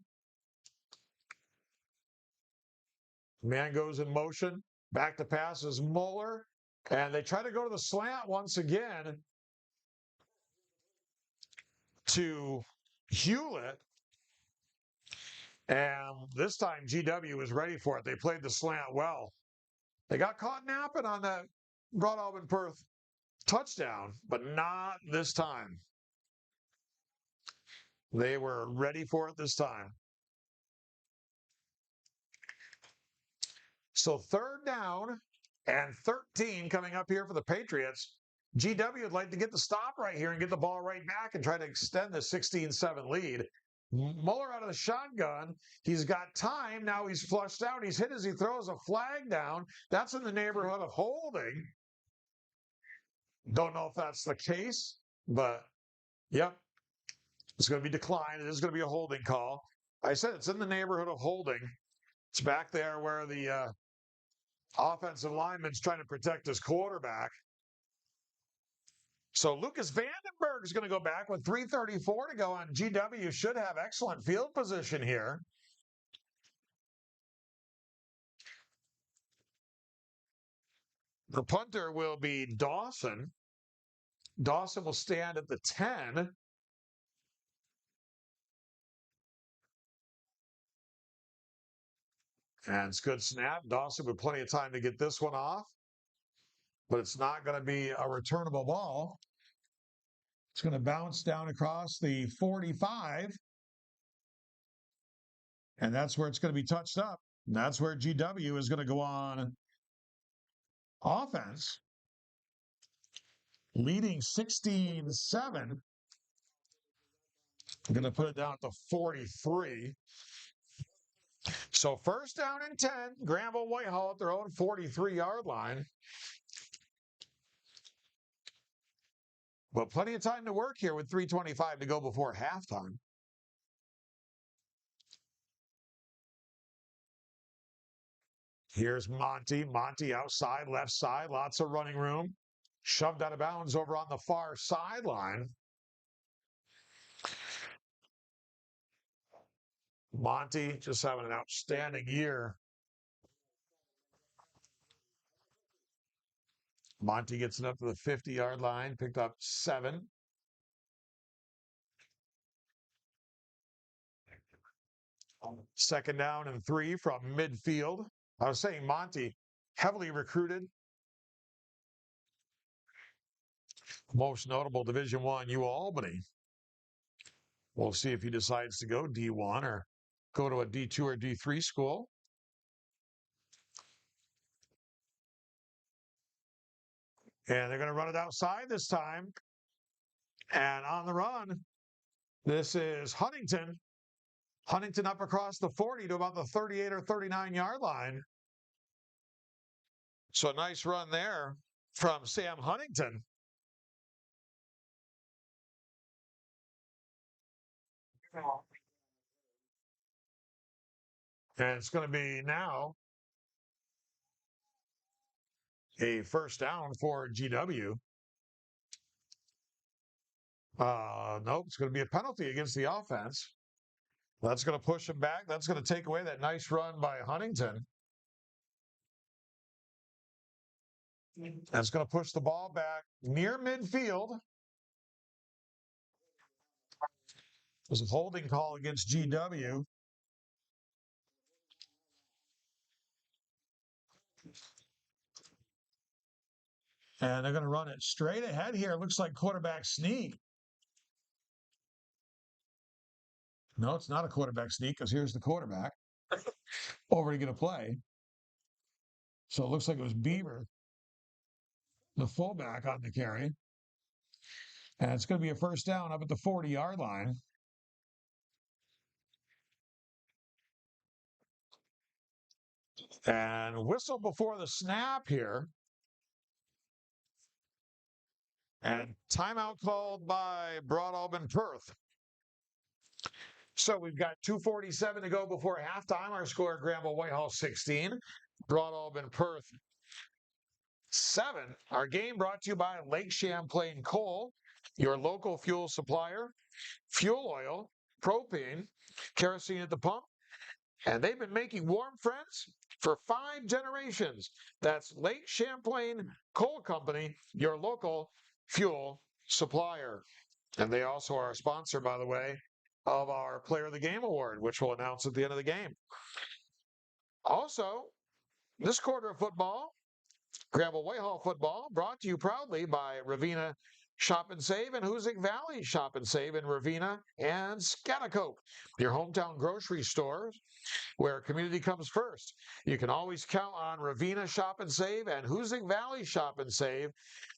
Man goes in motion. Back to pass is Muller. And they try to go to the slant once again to Hewlett. And this time GW was ready for it. They played the slant well. They got caught napping on that Broadalbin-Perth touchdown, but not this time. They were ready for it this time. So 3rd down and 13 coming up here for the Patriots. GW would like to get the stop right here and get the ball right back and try to extend the 16-7 lead. Muller out of the shotgun. He's got time. Now he's flushed out. He's hit as he throws a flag down. That's in the neighborhood of holding. Don't know if that's the case, but yep. It's going to be declined. It is going to be a holding call. I said it's in the neighborhood of holding. It's back there where the offensive lineman's trying to protect his quarterback. So Lucas Vandenberg is going to go back with 3:34 to go, and GW should have excellent field position here. The punter will be Dawson. Dawson will stand at the 10. And it's good snap. Dawson with plenty of time to get this one off. But it's not going to be a returnable ball. It's going to bounce down across the 45. And that's where it's going to be touched up. And that's where GW is going to go on offense. Leading 16-7. I'm going to put it down to 43. So 1st down and 10. Granville-Whitehall at their own 43-yard line. But plenty of time to work here with 3:25 to go before halftime. Here's Monty. Monty outside, left side, lots of running room. Shoved out of bounds over on the far sideline. Monty just having an outstanding year. Monty gets it up to the 50-yard line, picked up 7. Second down and 3 from midfield. I was saying Monty, heavily recruited. Most notable Division I, Albany. We'll see if he decides to go D1 or go to a D2 or D3 school. And they're going to run it outside this time. And on the run, this is Huntington. Huntington up across the 40 to about the 38 or 39-yard line. So a nice run there from Sam Huntington. And it's going to be now a first down for GW. Nope, it's going to be a penalty against the offense. That's going to push him back. That's going to take away that nice run by Huntington. That's going to push the ball back near midfield. There's a holding call against GW. And they're going to run it straight ahead here. It looks like quarterback sneak. No, it's not a quarterback sneak because here's the quarterback already going to play. So it looks like it was Beaver, the fullback, on the carry. And it's going to be a first down up at the 40-yard line. And whistle before the snap here. And timeout called by Broadalbin-Perth. So we've got 2:47 to go before halftime. Our score, Granville-Whitehall 16, Broadalbin-Perth 7. Our game brought to you by Lake Champlain Coal, your local fuel supplier, fuel oil, propane, kerosene at the pump, and they've been making warm friends for 5 generations. That's Lake Champlain Coal Company, your local fuel supplier. And they also are a sponsor, by the way, of our Player of the Game Award, which we'll announce at the end of the game. Also, this quarter of football, Granville-Whitehall football, brought to you proudly by Ravenna Shop and Save and Hoosick Valley Shop and Save in Ravenna and Schaghticoke, your hometown grocery stores where community comes first. You can always count on Ravenna Shop and Save and Hoosick Valley Shop and Save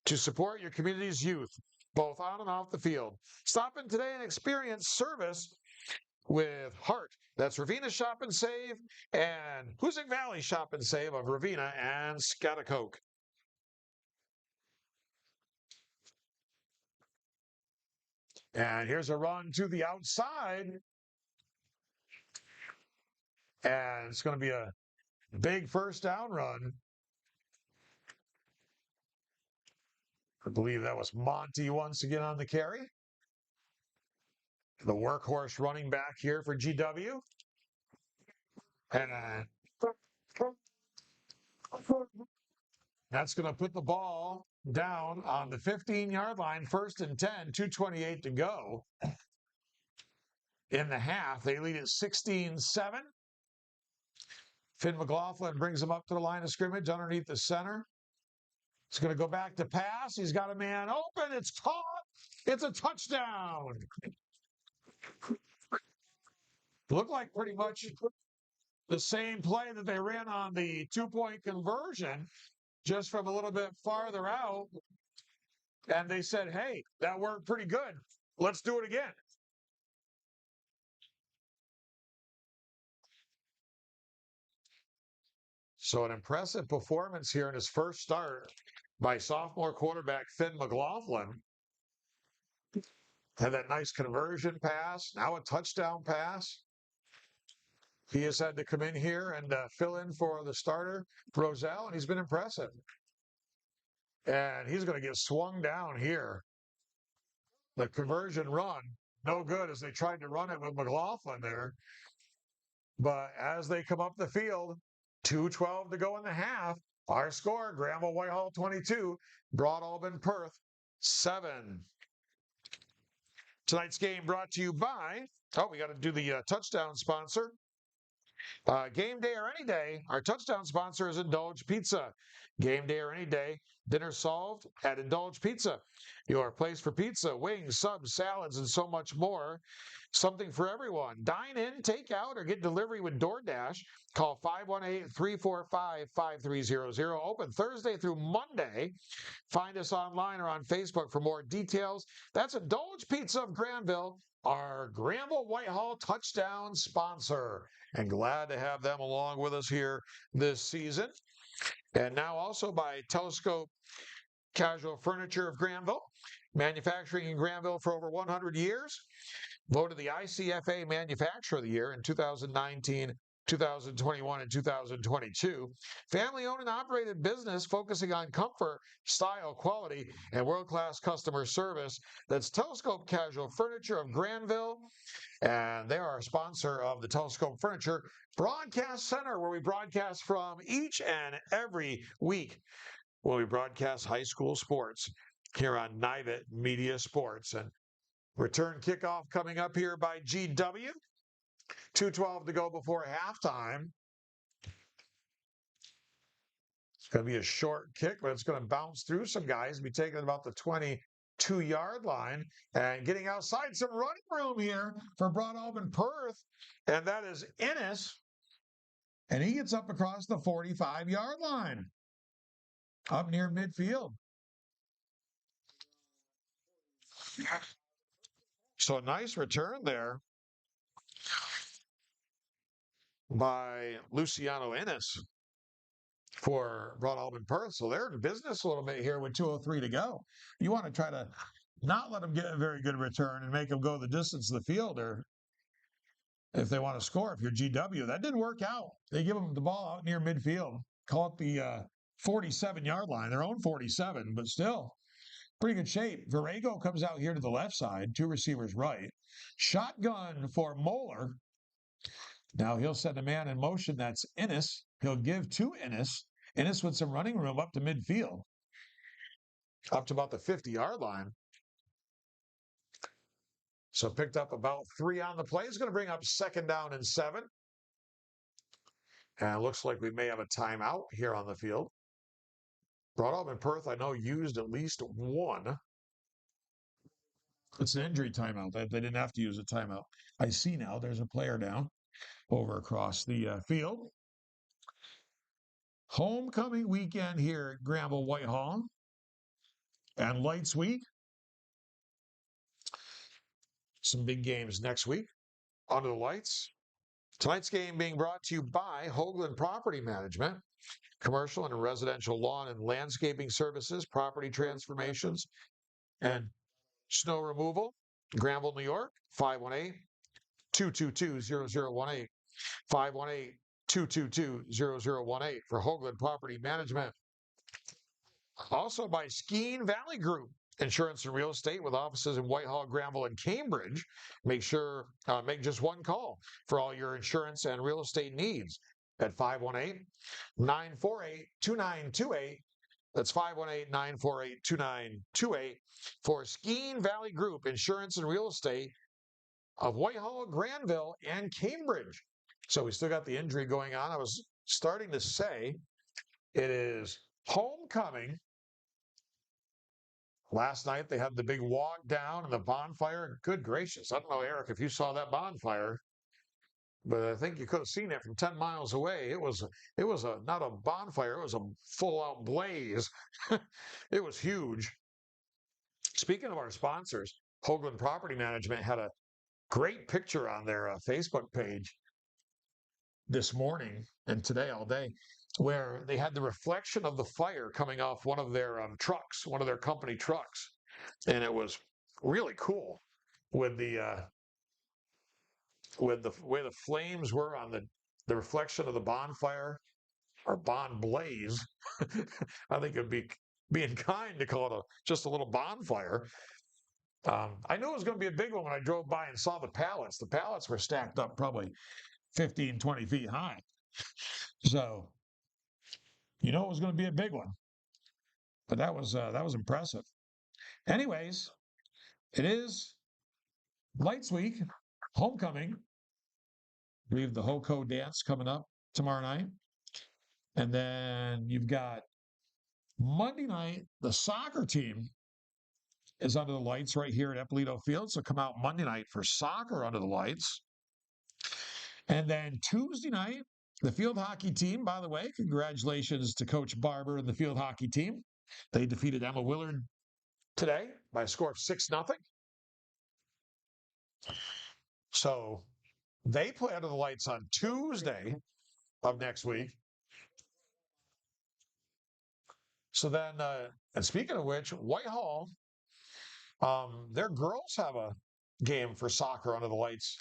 to support your community's youth, both on and off the field. Stop in today and experience service with heart. That's Ravenna Shop and Save and Hoosick Valley Shop and Save of Ravenna and Schaghticoke. And here's a run to the outside. And it's going to be a big first down run. I believe that was Monty once again on the carry. The workhorse running back here for GW. And that's going to put the ball down on the 15-yard line, 1st and 10, 2:28 to go. In the half, they lead at 16-7. Finn McLaughlin brings him up to the line of scrimmage underneath the center. He's going to go back to pass. He's got a man open. It's caught. It's a touchdown. Looked like pretty much the same play that they ran on the 2-point conversion, just from a little bit farther out. And they said, hey, that worked pretty good. Let's do it again. So an impressive performance here in his first start by sophomore quarterback Finn McLaughlin. Had that nice conversion pass, now a touchdown pass. He has had to come in here and fill in for the starter, Roselle, and he's been impressive. And he's going to get swung down here. The conversion run, no good as they tried to run it with McLaughlin there. But as they come up the field, 2:12 to go in the half. Our score, Granville-Whitehall 22, Broadalbin-Perth 7. Tonight's game brought to you by, we got to do the touchdown sponsor. Game day or any day, our touchdown sponsor is Indulge Pizza. Game day or any day, Dinner solved at Indulge Pizza, your place for pizza, wings, subs, salads, and so much more. Something for everyone. Dine in, take out, or get delivery with DoorDash. Call 518-345-5300. Open Thursday through Monday. Find us online or on Facebook for more details. That's Indulge Pizza of Granville, our Granville-Whitehall touchdown sponsor. And glad to have them along with us here this season. And now also by Telescope Casual Furniture of Granville, manufacturing in Granville for over 100 years. Voted the ICFA Manufacturer of the Year in 2019, 2021, and 2022. Family owned and operated business focusing on comfort, style, quality, and world-class customer service. That's Telescope Casual Furniture of Granville. And they are a sponsor of the Telescope Furniture Broadcast Center, where we broadcast from each and every week when we broadcast high school sports here on Nivet Media Sports. And return kickoff coming up here by GW. 2:12 to go before halftime. It's going to be a short kick, but it's going to bounce through some guys, be taking about the 22-yard line, and getting outside some running room here for Broadalbin-Perth, and that is Ennis, and he gets up across the 45-yard line, up near midfield. So a nice return there by Luciano Ennis for Broadalbin-Perth. So they're in business a little bit here with 2:03 to go. You want to try to not let them get a very good return and make them go the distance of the field, or if they want to score, if you're GW. That didn't work out. They give them the ball out near midfield, call it the 47-yard line, their own 47, but still pretty good shape. Virego comes out here to the left side, two receivers right. Shotgun for Moeller. Now he'll send a man in motion. That's Ennis. He'll give to Ennis. Ennis with some running room up to midfield, up to about the 50-yard line. So picked up about 3 on the play. It's going to bring up 2nd down and 7. And it looks like we may have a timeout here on the field. Broadalbin-Perth, I know, used at least one. It's an injury timeout. They didn't have to use a timeout. I see now there's a player down over across the field. Homecoming weekend here at Granville-Whitehall and Lights Week. Some big games next week under the lights. Tonight's game being brought to you by Hoagland Property Management, commercial and residential lawn and landscaping services, property transformations, and snow removal. Granville, New York, 518-222-0018. 518-222-0018 for Hoagland Property Management. Also by Skeen Valley Group, insurance and real estate with offices in Whitehall, Granville, and Cambridge. Make just one call for all your insurance and real estate needs at 518-948-2928. That's 518-948-2928 for Skeen Valley Group, insurance and real estate of Whitehall, Granville, and Cambridge. So we still got the injury going on. I was starting to say it is homecoming. Last night they had the big walk down and the bonfire. Good gracious. I don't know, Eric, if you saw that bonfire, but I think you could have seen it from 10 miles away. It was not a bonfire. It was a full-out blaze. It was huge. Speaking of our sponsors, Hoagland Property Management had a great picture on their Facebook page this morning and today all day, where they had the reflection of the fire coming off one of their trucks, one of their company trucks. And it was really cool with the way the flames were on the reflection of the bonfire or bond blaze. I think it'd be being kind to call it just a little bonfire. I knew it was going to be a big one when I drove by and saw the pallets. The pallets were stacked up probably 15, 20 feet high. So, it was going to be a big one. But that was impressive. Anyways, it is Lights Week, homecoming. I believe the Hoco dance coming up tomorrow night. And then you've got Monday night, the soccer team is under the lights right here at Eppolito Field. So come out Monday night for soccer under the lights. And then Tuesday night, the field hockey team, by the way, congratulations to Coach Barber and the field hockey team. They defeated Emma Willard today by a score of 6-0. So they play under the lights on Tuesday of next week. So then, and speaking of which, Whitehall, their girls have a game for soccer under the lights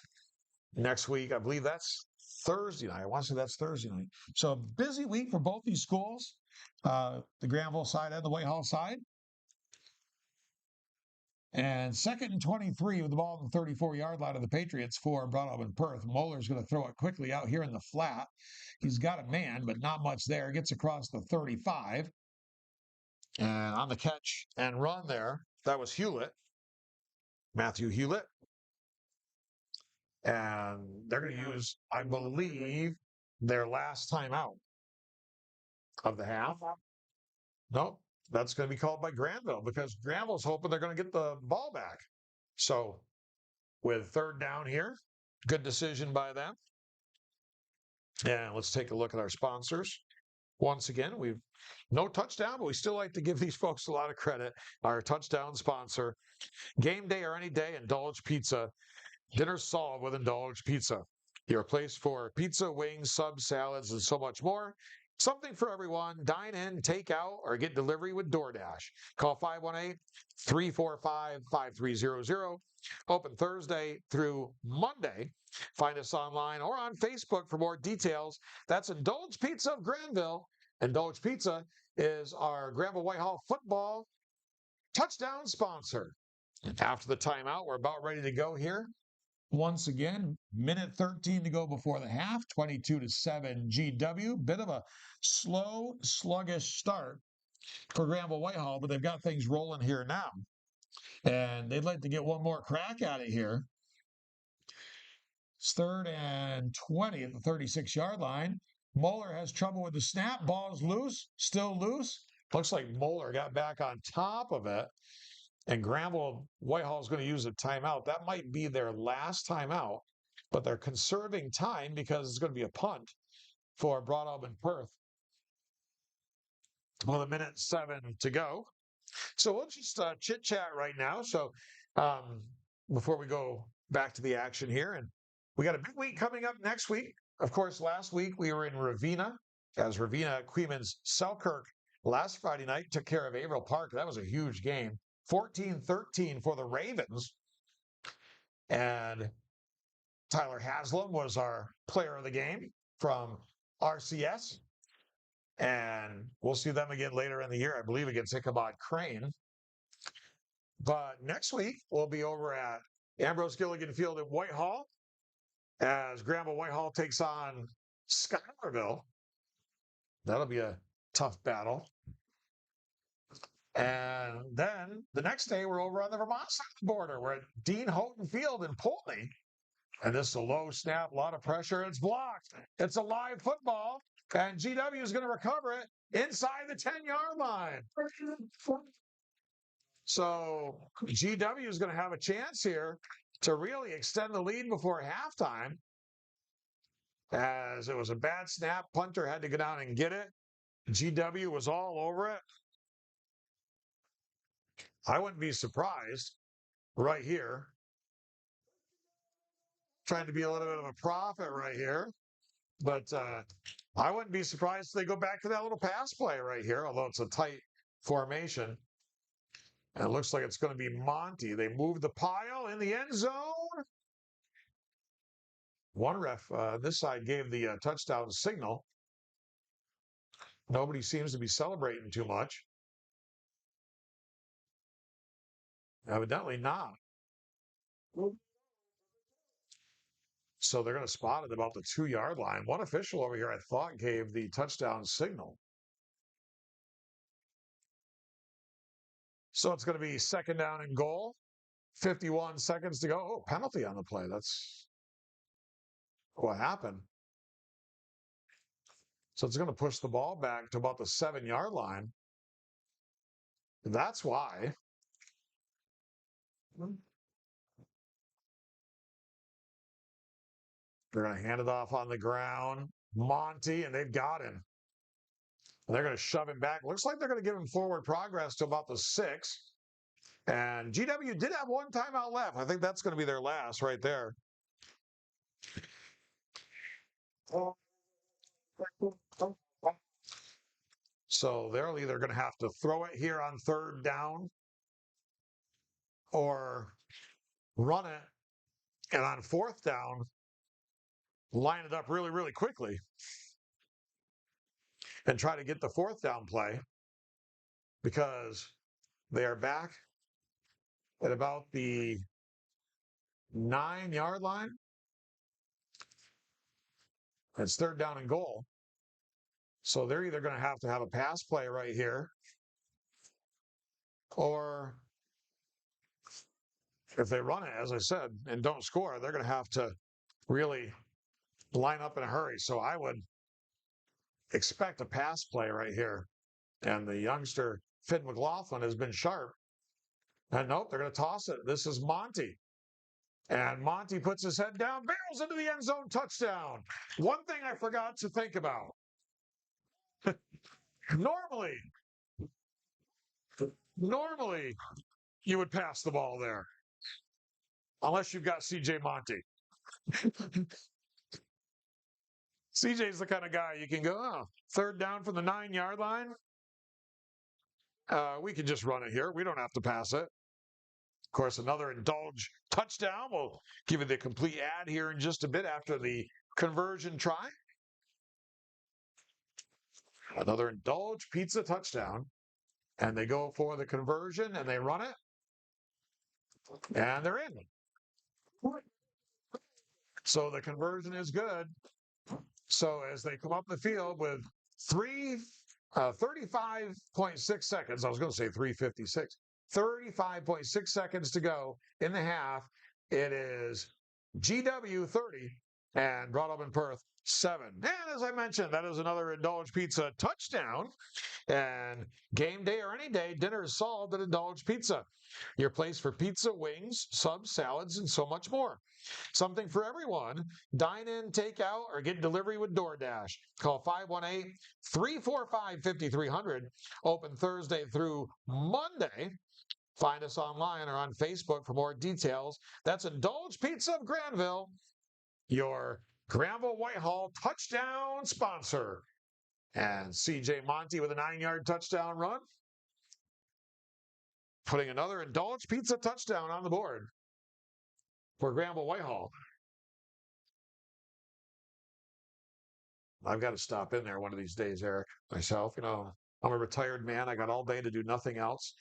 next week. I believe that's Thursday night. I want to say that's Thursday night. So a busy week for both these schools, the Granville side and the Whitehall side. And 2nd and 23 with the ball at the 34-yard line of the Patriots for Broadalbin-Perth. Moeller's going to throw it quickly out here in the flat. He's got a man, but not much there. Gets across the 35. And on the catch and run there, that was Hewlett, Matthew Hewlett. And they're going to use, I believe, their last time out of the half. Nope, that's going to be called by Granville because Granville's hoping they're going to get the ball back. So with 3rd down here, good decision by them. And let's take a look at our sponsors. Once again, we've no touchdown, but we still like to give these folks a lot of credit. Our touchdown sponsor, game day or any day, Indulge Pizza. Dinner solved with Indulge Pizza. Your place for pizza, wings, subs, salads, and so much more. Something for everyone. Dine in, take out, or get delivery with DoorDash. Call 518-345-5300. Open Thursday through Monday. Find us online or on Facebook for more details. That's Indulge Pizza of Granville. Indulge Pizza is our Granville-Whitehall football touchdown sponsor. After the timeout, we're about ready to go here. Once again, minute 13 to go before the half, 22-7 GW. Bit of a slow, sluggish start for Granville-Whitehall, but they've got things rolling here now. And they'd like to get one more crack at it here. It's 3rd and 20 at the 36-yard line. Moeller has trouble with the snap. Ball's loose, still loose. Looks like Moeller got back on top of it. And Granville-Whitehall is going to use a timeout. That might be their last timeout, but they're conserving time because it's going to be a punt for Broadalbin-Perth. Well, 1:07 to go. So we'll just chit-chat right now. So before we go back to the action here, and we got a big week coming up next week. Of course, last week we were in Ravenna as Ravenna Queens Selkirk last Friday night took care of Averill Park. That was a huge game. 14-13 for the Ravens. And Tyler Haslam was our player of the game from RCS. And we'll see them again later in the year, I believe, against Ichabod Crane. But next week, we'll be over at Ambrose Gilligan Field in Whitehall as Granville-Whitehall takes on Schuylerville. That'll be a tough battle. And then the next day, we're over on the Vermont side of the border. We're at Dean Houghton Field in Poultney. And this is a low snap, a lot of pressure. It's blocked. It's a live football. And GW is going to recover it inside the 10-yard line. So GW is going to have a chance here to really extend the lead before halftime. As it was a bad snap. Punter had to go down and get it. GW was all over it. I wouldn't be surprised right here. Trying to be a little bit of a prophet right here. But I wouldn't be surprised if they go back to that little pass play right here, although it's a tight formation. And it looks like it's going to be Monty. They move the pile in the end zone. One ref this side gave the touchdown signal. Nobody seems to be celebrating too much. Evidently not. So they're going to spot it about the 2-yard line. One official over here, I thought, gave the touchdown signal. So it's going to be 2nd down and goal. 51 seconds to go. Oh, penalty on the play. That's what happened. So it's going to push the ball back to about the 7-yard line. That's why. They're going to hand it off on the ground. Monty, and they've got him. And they're going to shove him back. Looks like they're going to give him forward progress to about the 6. And GW did have one timeout left. I think that's going to be their last right there. So they're either going to have to throw it here on 3rd down or run it. And on 4th down, line it up really, really quickly and try to get the 4th down play because they are back at about the 9-yard line. It's 3rd down and goal. So they're either going to have a pass play right here, or if they run it, as I said, and don't score, they're going to have to really line up in a hurry. So I would expect a pass play right here. And the youngster, Finn McLaughlin, has been sharp. And nope, they're going to toss it. This is Monty. And Monty puts his head down, barrels into the end zone, touchdown. One thing I forgot to think about. Normally, you would pass the ball there, unless you've got C.J. Monty. CJ's the kind of guy you can go, 3rd down from the 9-yard line. We can just run it here. We don't have to pass it. Of course, another indulge touchdown. We'll give you the complete ad here in just a bit after the conversion try. Another indulge pizza touchdown. And they go for the conversion and they run it. And they're in. So the conversion is good. So as they come up the field with 35.6 seconds, I was going to say 3:56, 35.6 seconds to go in the half. It is GW 30 and Broadalbin-Perth 7. And as I mentioned, that is another Indulge Pizza touchdown. And game day or any day, dinner is solved at Indulge Pizza. Your place for pizza, wings, subs, salads, and so much more. Something for everyone. Dine in, take out, or get delivery with DoorDash. Call 518-345-5300. Open Thursday through Monday. Find us online or on Facebook for more details. That's Indulge Pizza of Granville, your Granville-Whitehall touchdown sponsor. And C.J. Monty with a 9-yard touchdown run, putting another Indulge Pizza touchdown on the board for Granville-Whitehall. I've got to stop in there one of these days, Eric, myself. I'm a retired man. I got all day to do nothing else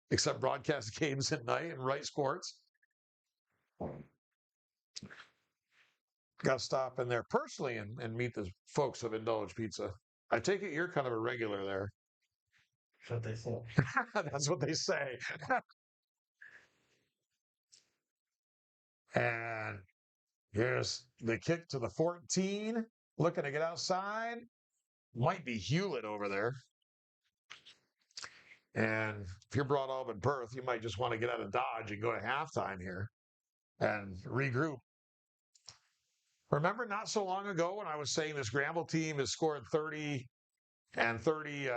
except broadcast games at night and write sports. Got to stop in there personally and meet the folks of Indulge Pizza. I take it you're kind of a regular there. That's what they say. That's what they say. And here's the kick to the 14. Looking to get outside. Might be Hewlett over there. And if you're Broadalbin-Perth, you might just want to get out of Dodge and go to halftime here and regroup. Remember not so long ago when I was saying this Granville team has scored 30 and 30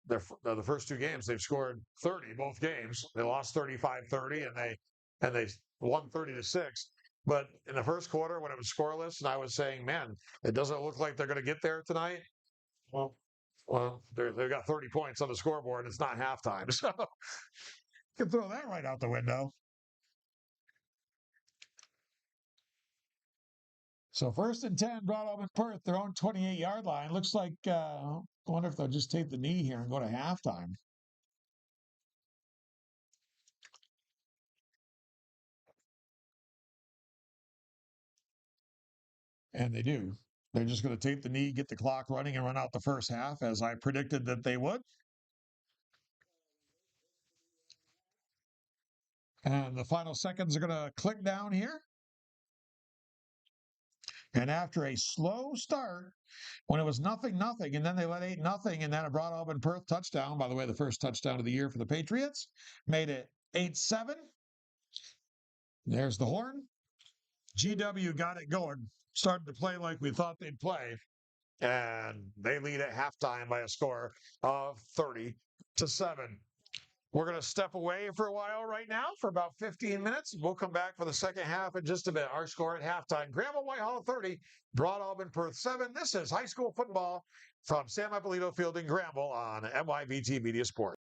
the first 2 games they've scored 30 both games. They lost 35-30 and they won 30-6. But in the first quarter when it was scoreless and I was saying, man, it doesn't look like they're going to get there tonight. Well, they've got 30 points on the scoreboard and it's not halftime. So you can throw that right out the window. So 1st and 10, Broadalbin-Perth, their own 28-yard line. Looks like, I wonder if they'll just take the knee here and go to halftime. And they do. They're just going to take the knee, get the clock running, and run out the first half, as I predicted that they would. And the final seconds are going to click down here. And after a slow start, when it was 0-0, and then they led 8-0, and then a Broadalbin-Perth touchdown. By the way, the first touchdown of the year for the Patriots made it 8-7. There's the horn. GW got it going, started to play like we thought they'd play, and they lead at halftime by a score of 30-7. We're going to step away for a while right now for about 15 minutes. We'll come back for the second half in just a bit. Our score at halftime, Granville-Whitehall 30, Broadalbin-Perth 7. This is high school football from Sam Ippolito Field in Granville on MYVT Media Sports.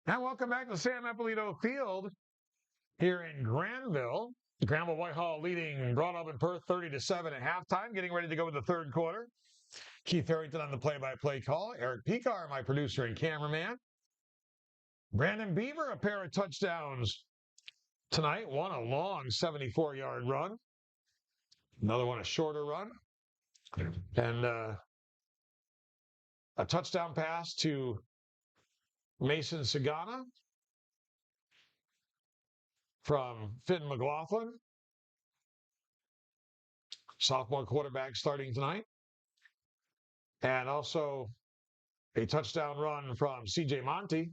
And welcome back to Sam Eppolito Field here in Granville. Granville-Whitehall leading Broadalbin-Perth 30-7 at halftime, getting ready to go with the third quarter. Keith Harrington on the play-by-play call. Eric Picar, my producer and cameraman. Brandon Beaver, a pair of touchdowns tonight. One a long 74-yard run. Another one a shorter run. And a touchdown pass to Mason Sagana from Finn McLaughlin, sophomore quarterback starting tonight. And also a touchdown run from C.J. Monty.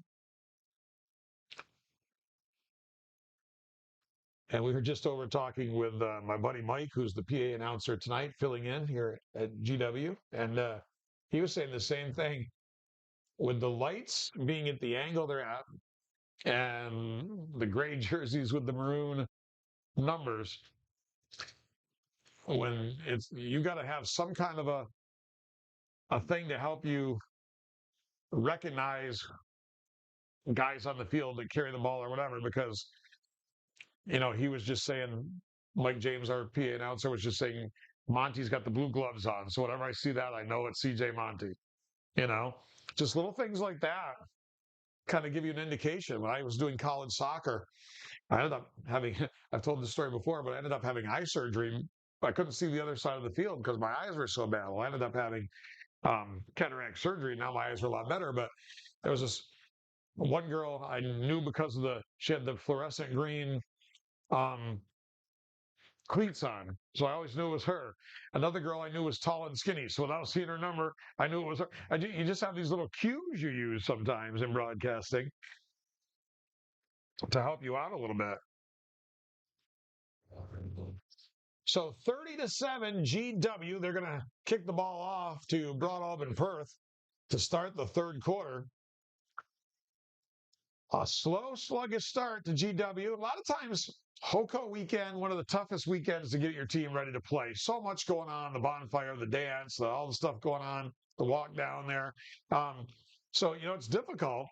And we were just over talking with my buddy Mike, who's the PA announcer tonight, filling in here at GW. And he was saying the same thing. With the lights being at the angle they're at and the gray jerseys with the maroon numbers, when you got to have some kind of a thing to help you recognize guys on the field that carry the ball or whatever, because he was just saying, Mike James, our PA announcer, was just saying, Monty's got the blue gloves on. So whenever I see that, I know it's CJ Monty. Just little things like that kind of give you an indication. When I was doing college soccer, I ended up having, I've told this story before, but I ended up having eye surgery. I couldn't see the other side of the field because my eyes were so bad. Well, I ended up having cataract surgery. Now my eyes are a lot better, but there was this one girl I knew because she had the fluorescent green cleats on. So I always knew it was her. Another girl I knew was tall and skinny. So without seeing her number, I knew it was her. You just have these little cues you use sometimes in broadcasting to help you out a little bit. So 30-7 GW, they're going to kick the ball off to Broadalbin-Perth to start the third quarter. A slow, sluggish start to GW. A lot of times, HOCO weekend, one of the toughest weekends to get your team ready to play. So much going on, the bonfire, the dance, all the stuff going on, the walk down there. So it's difficult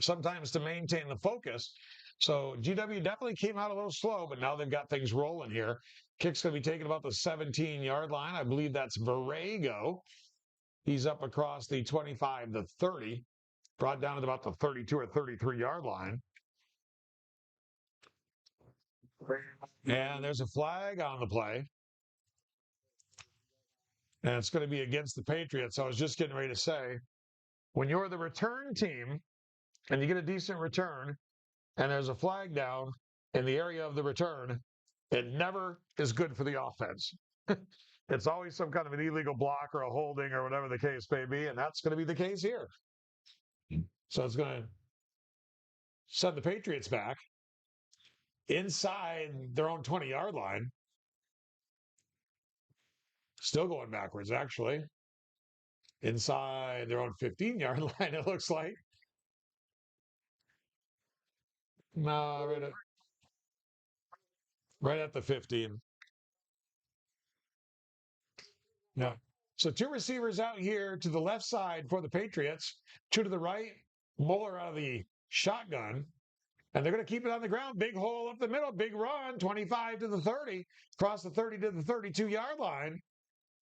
sometimes to maintain the focus. So GW definitely came out a little slow, but now they've got things rolling here. Kick's going to be taken about the 17-yard line. I believe that's Borrego. He's up across the 25 to 30. Brought down at about the 32 or 33-yard line. And there's a flag on the play. And it's going to be against the Patriots. I was just getting ready to say, when you're the return team and you get a decent return and there's a flag down in the area of the return, it never is good for the offense. It's always some kind of an illegal block or a holding or whatever the case may be, and that's going to be the case here. So it's going to send the Patriots back inside their own 20-yard line. Still going backwards, actually. Inside their own 15-yard line, it looks like. No, right at the 15. Yeah. So two receivers out here to the left side for the Patriots, two to the right, Mueller out of the shotgun. And they're going to keep it on the ground. Big hole up the middle, big run, 25 to the 30, across the 30 to the 32-yard line.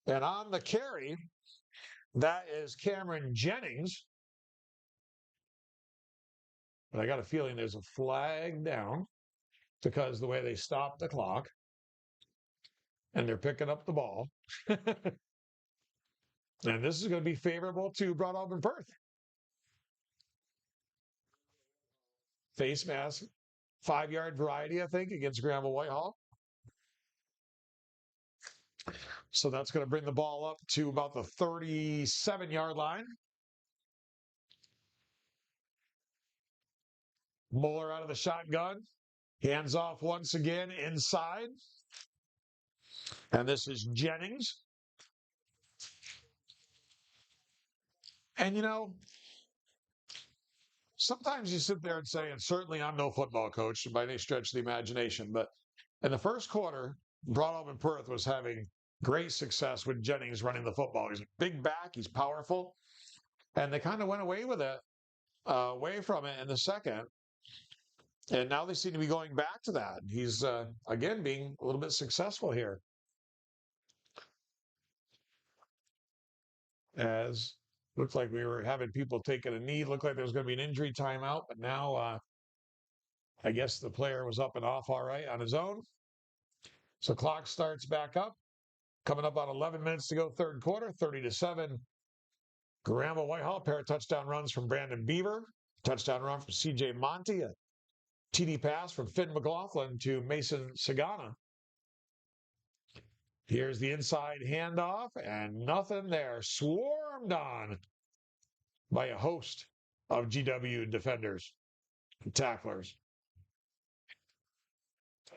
And on the carry, that is Cameron Jennings. But I got a feeling there's a flag down because the way they stopped the clock and they're picking up the ball. And this is going to be favorable to Broadalbin-Perth. Face mask, 5-yard variety, I think, against Granville-Whitehall. So that's going to bring the ball up to about the 37-yard line. Mueller out of the shotgun. Hands off once again inside. And this is Jennings. And sometimes you sit there and say, and certainly I'm no football coach by any stretch of the imagination, but in the first quarter, Broadalbin-Perth was having great success with Jennings running the football. He's a big back, he's powerful, and they kind of went away with it away from it in the second. And now they seem to be going back to that. He's, again, being a little bit successful here. As looked like we were having people taking a knee. Looked like there was going to be an injury timeout, but now I guess the player was up and off all right on his own. So clock starts back up. Coming up on 11 minutes to go, third quarter, 30-7. Granville-Whitehall, pair of touchdown runs from Brandon Beaver. Touchdown run from C.J. Monty. A TD pass from Finn McLaughlin to Mason Sagana. Here's the inside handoff, and nothing there. Swarmed on by a host of GW defenders and tacklers.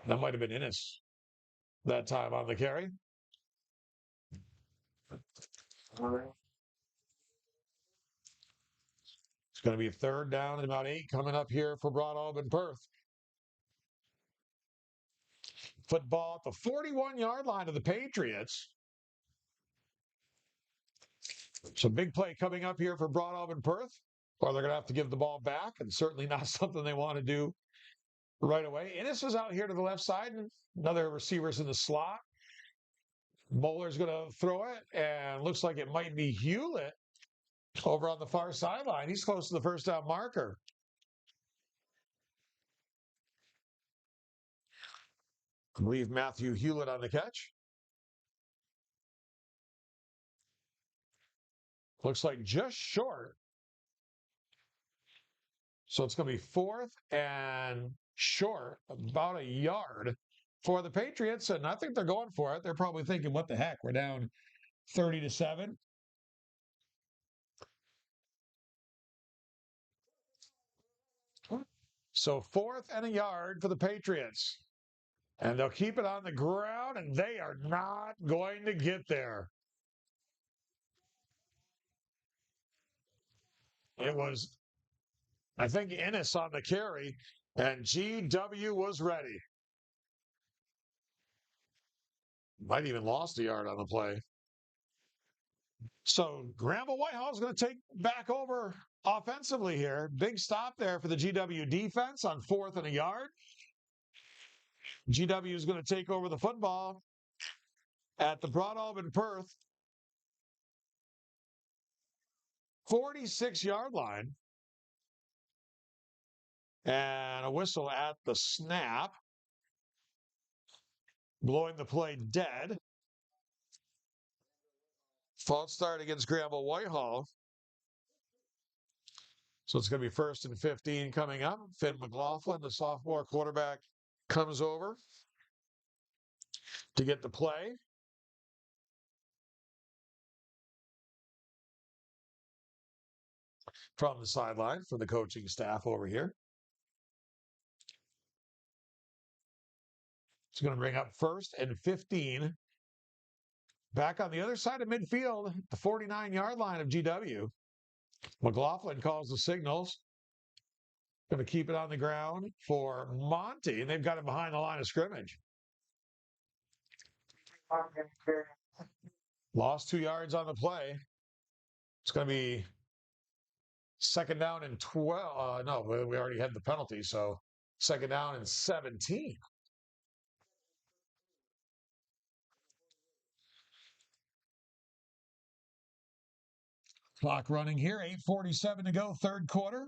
That might have been Innes that time on the carry. It's going to be a third down and about 8 coming up here for Broadalbin-Perth. Football at the 41-yard line of the Patriots. So big play coming up here for Broadalbin-Perth, or they're going to have to give the ball back, and certainly not something they want to do right away. Innes is out here to the left side, and another receiver's in the slot. Bowler's going to throw it, and looks like it might be Hewlett over on the far sideline. He's close to the first down marker. I believe Matthew Hewlett on the catch. Looks like just short. So it's going to be 4th and short, about a yard for the Patriots. And I think they're going for it. They're probably thinking, what the heck? We're down 30-7. So 4th and a yard for the Patriots. And they'll keep it on the ground, and they are not going to get there. It was, I think, Innes on the carry, and GW was ready. Might even lost a yard on the play. So Granville-Whitehall is going to take back over offensively here. Big stop there for the GW defense on 4th and a yard. GW is going to take over the football at the Broadalbin-Perth 46-yard line. And a whistle at the snap, blowing the play dead. False start against Granville-Whitehall. So it's going to be 1st and 15 coming up. Finn McLaughlin, the sophomore quarterback, comes over to get the play. From the sideline for the coaching staff over here. It's going to bring up 1st and 15. Back on the other side of midfield, the 49-yard line of GW. McLaughlin calls the signals. Going to keep it on the ground for Monty, and they've got it behind the line of scrimmage. Lost 2 yards on the play. It's going to be 2nd down and 12. No, we already had the penalty, so 2nd down and 17. Clock running here, 8:47 to go, third quarter.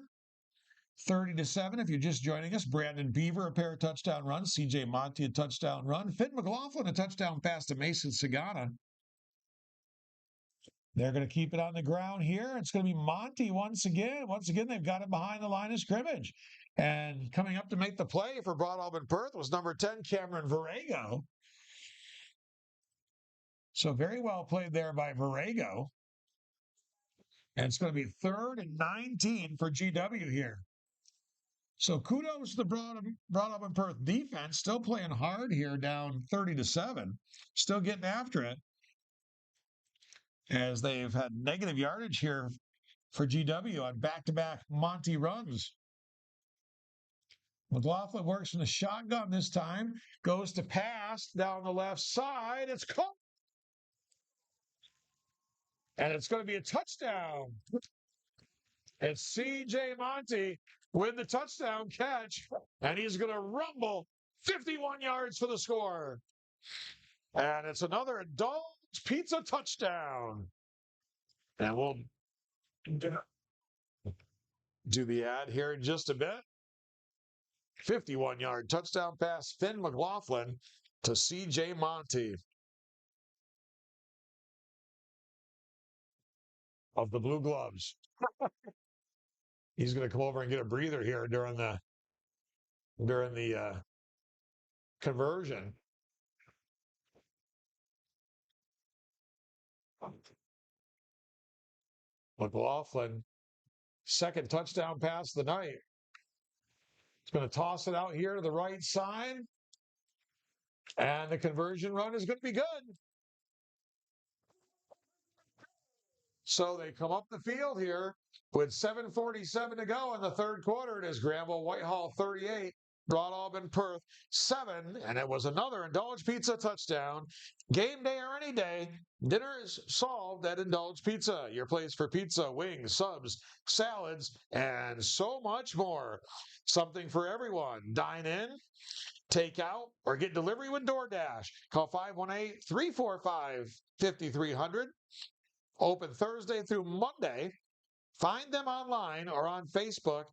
30-7. If you're just joining us, Brandon Beaver, a pair of touchdown runs. C.J. Monty, a touchdown run. Finn McLaughlin, a touchdown pass to Mason Sagana. They're going to keep it on the ground here. It's going to be Monty once again. Once again, they've got it behind the line of scrimmage. And coming up to make the play for Broadalbin-Perth was number 10, Cameron Varego. So very well played there by Varego. And it's going to be 3rd and 19 for GW here. So kudos to the Broadalbin-Perth defense, still playing hard here, down 30-7, still getting after it, as they've had negative yardage here for GW on back-to-back Monty runs. McLaughlin works in the shotgun this time, goes to pass down the left side. It's caught. And it's going to be a touchdown. It's C.J. Monty with the touchdown catch, and he's going to rumble 51 yards for the score. And it's another Indulge Pizza touchdown. And we'll do the ad here in just a bit. 51-yard touchdown pass, Finn McLaughlin to C.J. Monty of the Blue Gloves. He's going to come over and get a breather here during the conversion. McLaughlin, second touchdown pass of the night. He's going to toss it out here to the right side. And the conversion run is going to be good. So they come up the field here with 7:47 to go in the third quarter. It is Granville-Whitehall 38, Broadalbin-Perth 7, and it was another Indulge Pizza touchdown. Game day or any day, dinner is solved at Indulge Pizza, your place for pizza, wings, subs, salads, and so much more. Something for everyone. Dine in, take out, or get delivery with DoorDash. Call 518-345-5300. Open Thursday through Monday. Find them online or on Facebook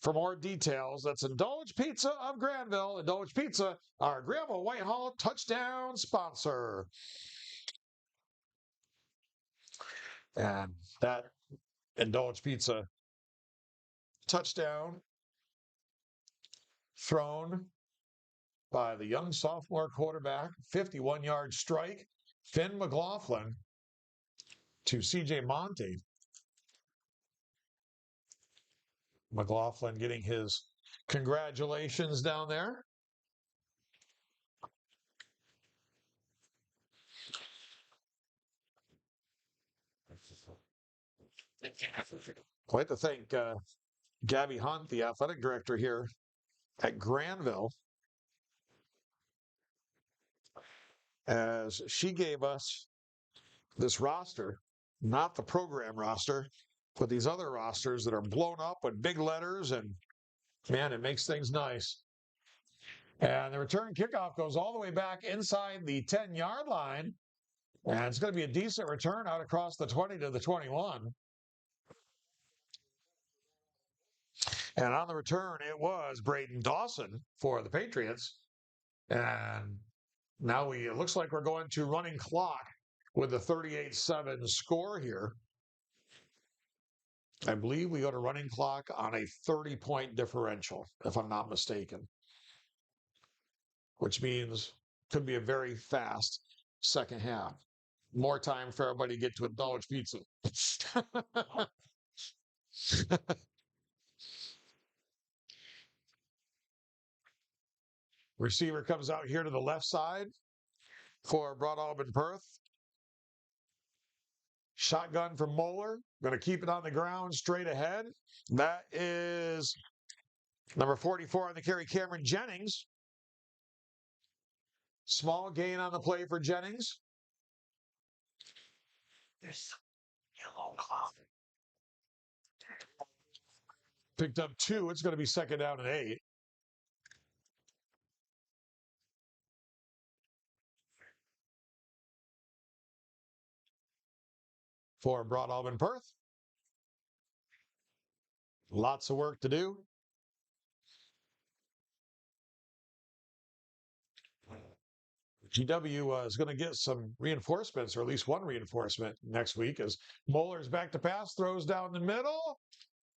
for more details. That's Indulge Pizza of Granville. Indulge Pizza, our Granville-Whitehall touchdown sponsor. And that Indulge Pizza touchdown thrown by the young sophomore quarterback, 51-yard strike, Finn McLaughlin to C.J. Monty. McLaughlin getting his congratulations down there. I'd like to thank Gabby Hunt, the athletic director here at Granville, as she gave us this roster, not the program roster, but these other rosters that are blown up with big letters, and man, it makes things nice. And the return kickoff goes all the way back inside the 10-yard line, and it's going to be a decent return out across the 20 to the 21. And on the return, it was Braden Dawson for the Patriots. And now it looks like we're going to running clock with the 38-7 score here. I believe we go to running clock on a 30-point differential, if I'm not mistaken, which means could be a very fast second half. More time for everybody to get to Indulge Pizza. Receiver comes out here to the left side for Broadalbin-Perth. Shotgun from Moeller. Going to keep it on the ground straight ahead. That is number 44 on the carry, Cameron Jennings. Small gain on the play for Jennings. There's yellow coffee. Picked up 2. It's going to be second down and 8. For Broadalbin-Perth. Lots of work to do. GW is going to get some reinforcements, or at least one reinforcement next week, as Moeller's back to pass, throws down the middle,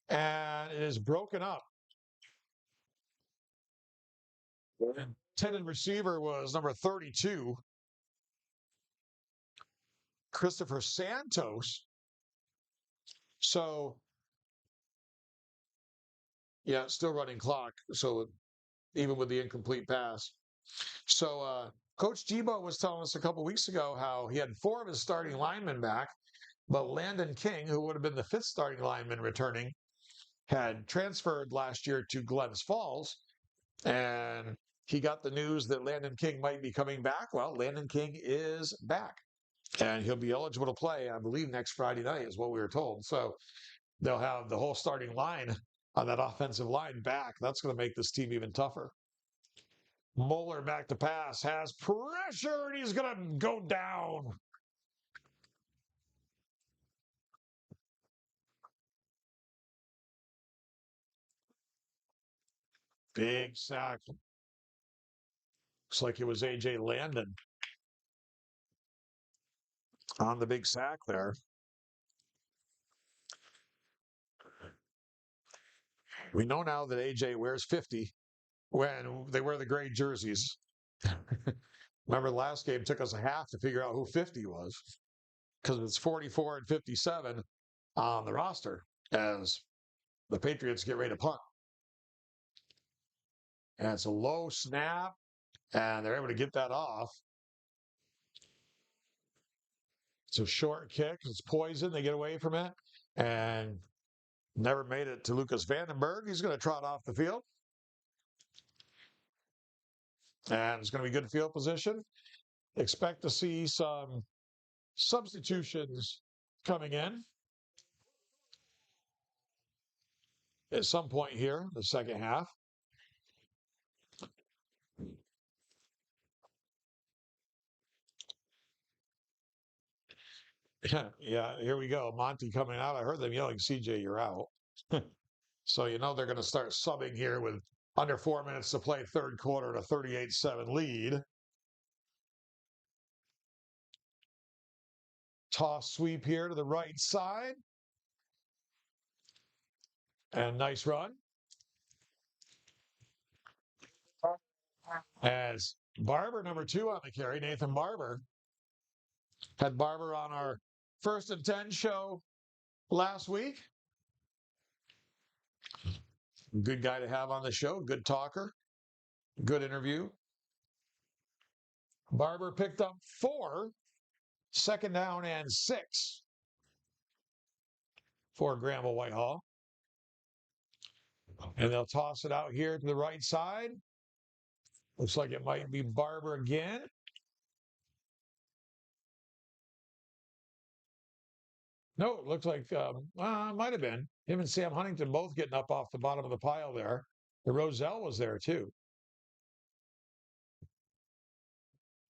and it is broken up. Intended receiver was number 32, Christopher Santos. So, yeah, still running clock. So, even with the incomplete pass. So, Coach Debo was telling us a couple weeks ago how he had 4 of his starting linemen back, but Landon King, who would have been the 5th starting lineman returning, had transferred last year to Glens Falls, and he got the news that Landon King might be coming back. Well, Landon King is back, and he'll be eligible to play, I believe, next Friday night is what we were told. So they'll have the whole starting line on that offensive line back. That's going to make this team even tougher. Moeller back to pass, has pressure, and he's going to go down. Big sack. Looks like it was A.J. Landon on the big sack there. We know now that A.J. wears 50 when they wear the gray jerseys. Remember, the last game took us a half to figure out who 50 was because it's 44 and 57 on the roster as the Patriots get ready to punt. And it's a low snap, and they're able to get that off. It's a short kick. It's poison. They get away from it and never made it to Lucas Vandenberg. He's going to trot off the field. And it's going to be good field position. Expect to see some substitutions coming in at some point here, the second half. Yeah, here we go. Monty coming out. I heard them yelling, CJ, you're out. So you know they're going to start subbing here with under 4 minutes to play third quarter and a 38-7 lead. Toss sweep here to the right side. And nice run. As Barber, number 2 on the carry, Nathan Barber. Had Barber on our 1st and 10 show last week. Good guy to have on the show. Good talker. Good interview. Barber picked up 4, 2nd down and 6 for Granville-Whitehall. And they'll toss it out here to the right side. Looks like it might be Barber again. No, it looked like might have been. Him and Sam Huntington both getting up off the bottom of the pile there. The Roselle was there too.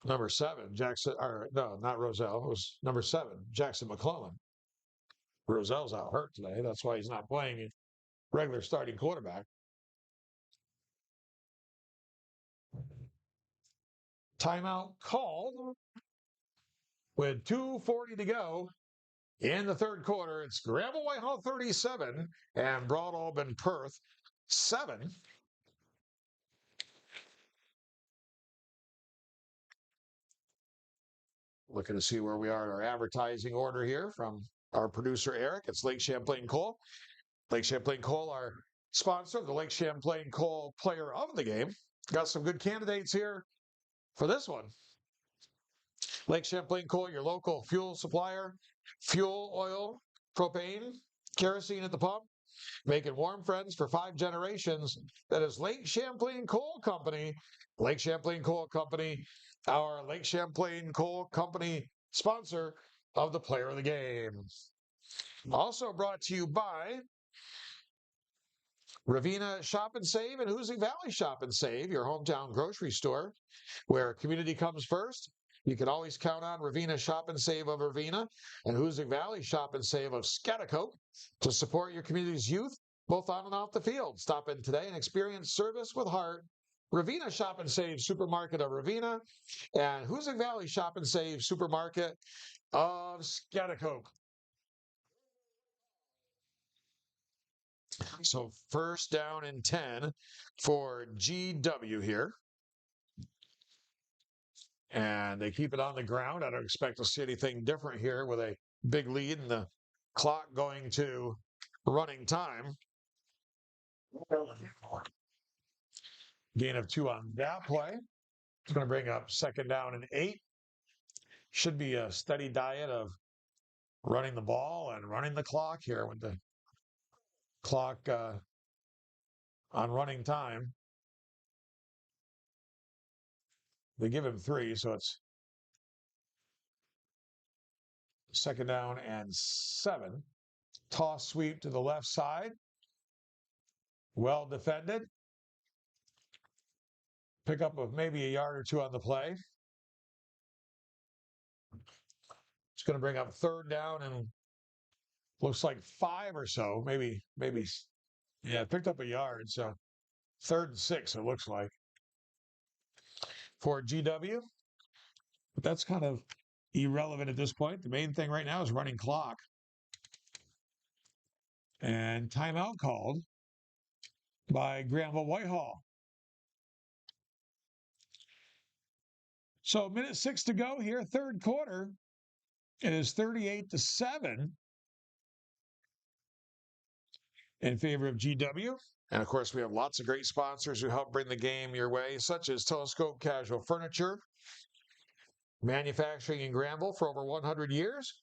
Number 7, Jackson, or no, not Roselle. It was number 7, Jackson McClellan. Roselle's out hurt today. That's why he's not playing regular starting quarterback. Timeout called with 2:40 to go in the third quarter. It's Granville-Whitehall 37 and Broadalbin-Perth 7. Looking to see where we are in our advertising order here from our producer, Eric. It's Lake Champlain Coal. Lake Champlain Coal, our sponsor, the Lake Champlain Coal player of the game. Got some good candidates here for this one. Lake Champlain Coal, your local fuel supplier. Fuel, oil, propane, kerosene at the pump. Making warm friends for 5 generations. That is Lake Champlain Coal Company. Lake Champlain Coal Company, our Lake Champlain Coal Company sponsor of the player of the game. Also brought to you by Ravenna Shop and Save and Hoosick Valley Shop and Save, your hometown grocery store, where community comes first. You can always count on Ravenna Shop and Save of Ravenna and Hoosick Valley Shop and Save of Scatticoke to support your community's youth, both on and off the field. Stop in today and experience service with heart. Ravenna Shop and Save Supermarket of Ravenna and Hoosick Valley Shop and Save Supermarket of Scatticoke. So 1st down and 10 for GW here. And they keep it on the ground. I don't expect to see anything different here with a big lead and the clock going to running time. Gain of 2 on that play. It's going to bring up 2nd down and 8. Should be a steady diet of running the ball and running the clock here with the clock on running time. They give him 3, so it's 2nd down and 7. Toss sweep to the left side. Well defended. Pick up of maybe a yard or two on the play. It's going to bring up third down and looks like 5 or so. Maybe. Yeah, picked up a yard. So 3rd and 6, it looks like, for GW. But that's kind of irrelevant at this point. The main thing right now is running clock. And timeout called by Granville-Whitehall. So minute 6 to go here, third quarter. It is 38-7 in favor of GW. And of course, we have lots of great sponsors who help bring the game your way, such as Telescope Casual Furniture, manufacturing in Granville for over 100 years.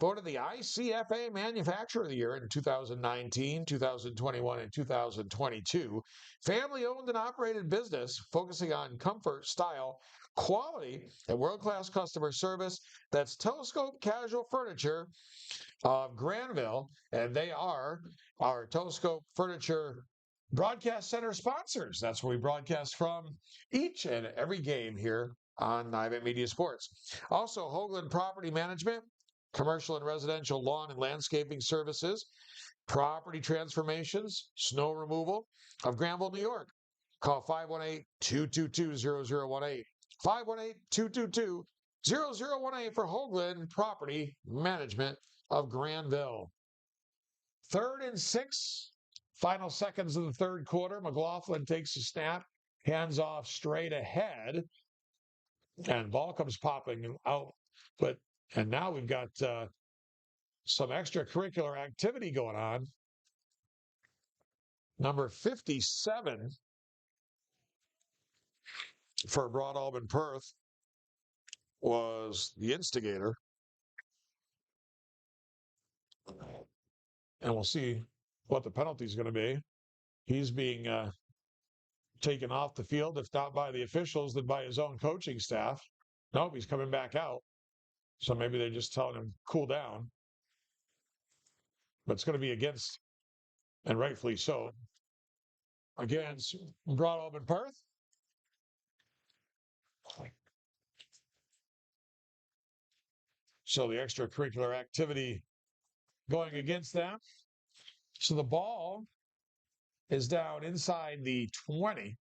Voted the ICFA Manufacturer of the Year in 2019, 2021, and 2022. Family-owned and operated business focusing on comfort, style, quality, and world-class customer service. That's Telescope Casual Furniture of Granville, and they are our Telescope Furniture Broadcast Center sponsors. That's where we broadcast from each and every game here on Nivet Media Sports. Also, Hoagland Property Management, commercial and residential lawn and landscaping services, property transformations, snow removal of Granville, New York. Call 518-222-0018. 518-222-0018 for Hoagland Property Management of Granville. 3rd and 6, final seconds of the third quarter. McLaughlin takes a snap, hands off straight ahead, and ball comes popping out. And now we've got some extracurricular activity going on. Number 57 for Broadalbin-Perth was the instigator. And we'll see what the penalty is going to be. He's being taken off the field, if not by the officials, then by his own coaching staff. Nope, he's coming back out. So maybe they're just telling him, cool down. But it's going to be against, and rightfully so, against Broadalbin-Perth. So the extracurricular activity going against them. So the ball is down inside the 20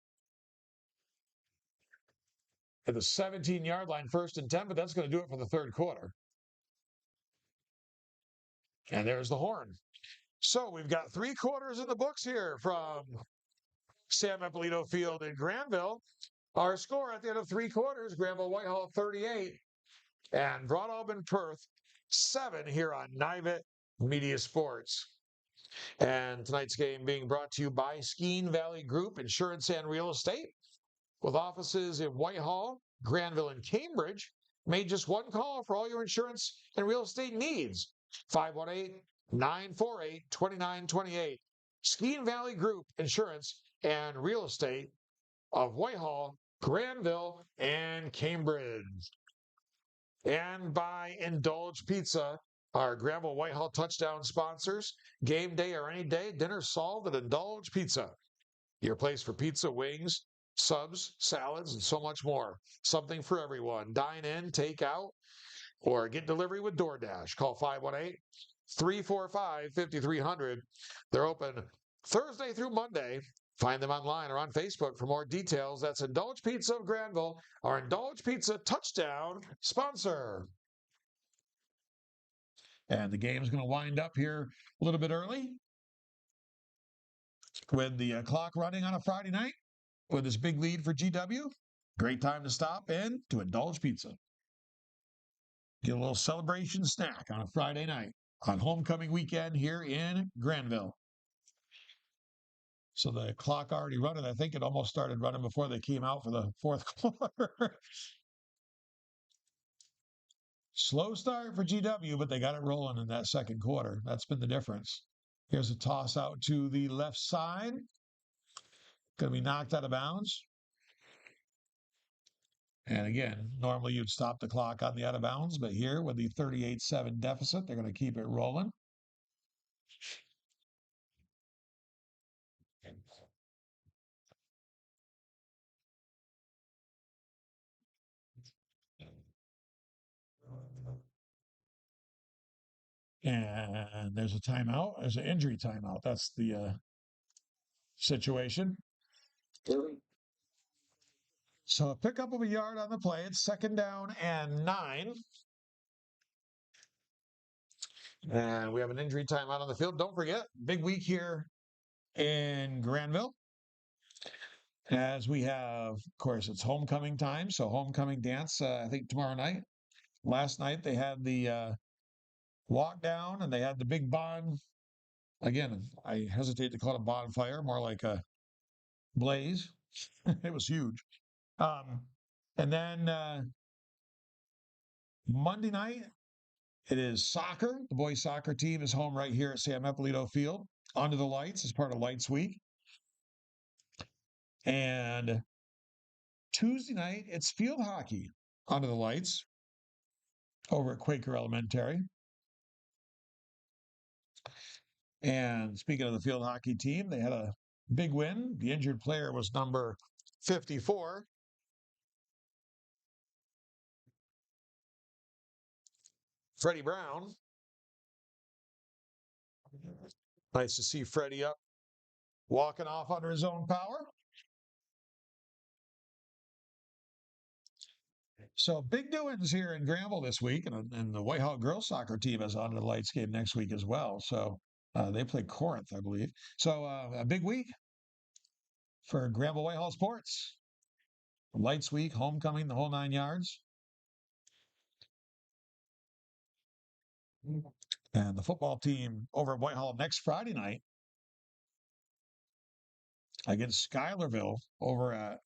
at the 17-yard line, 1st and 10, but that's going to do it for the third quarter. And there's the horn. So we've got 3 quarters in the books here from Sam Eppolito Field in Granville. Our score at the end of 3 quarters, Granville-Whitehall 38 and Broadalbin-Perth 7 here on Nivet Media Sports. And tonight's game being brought to you by Skeene Valley Group Insurance and Real Estate, with offices in Whitehall, Granville, and Cambridge. Made just one call for all your insurance and real estate needs. 518-948-2928. Skeene Valley Group Insurance and Real Estate of Whitehall, Granville, and Cambridge. And by Indulge Pizza, our Granville-Whitehall touchdown sponsors. Game day or any day, dinner solved at Indulge Pizza. Your place for pizza, wings, subs, salads, and so much more. Something for everyone. Dine in, take out, or get delivery with DoorDash. Call 518-345-5300. They're open Thursday through Monday. Find them online or on Facebook for more details. That's Indulge Pizza of Granville, our Indulge Pizza touchdown sponsor. And the game's going to wind up here a little bit early with the clock running on a Friday night with this big lead for GW. Great time to stop in to Indulge Pizza. Get a little celebration snack on a Friday night on homecoming weekend here in Granville. So the clock already running. I think it almost started running before they came out for the fourth quarter. Slow start for GW, but they got it rolling in that second quarter. That's been the difference. Here's a toss out to the left side. Going to be knocked out of bounds. And again, normally you'd stop the clock on the out of bounds, but here with the 38-7 deficit, they're going to keep it rolling. And there's a timeout. There's an injury timeout. That's the situation. So a pickup of a yard on the play. It's 2nd down and 9. And we have an injury timeout on the field. Don't forget, big week here in Granville. As we have, of course, it's homecoming time. So homecoming dance, I think tomorrow night. Last night they had the walk down and they had the big bond. Again, I hesitate to call it a bonfire, more like a blaze. It was huge. And then Monday night, it is soccer. The boys' soccer team is home right here at Sam Eppolito Field. Under the lights as part of Lights Week. And Tuesday night, it's field hockey under the lights over at Quaker Elementary. And speaking of the field hockey team, they had a big win. The injured player was number 54. Freddie Brown. Nice to see Freddie up, walking off under his own power. So big doings here in Granville this week, and the Whitehall girls soccer team is on the lights game next week as well. So they play Corinth, I believe. So a big week for Granville-Whitehall sports. Lights week, homecoming, the whole 9 yards. And the football team over at Whitehall next Friday night against Schuylerville over at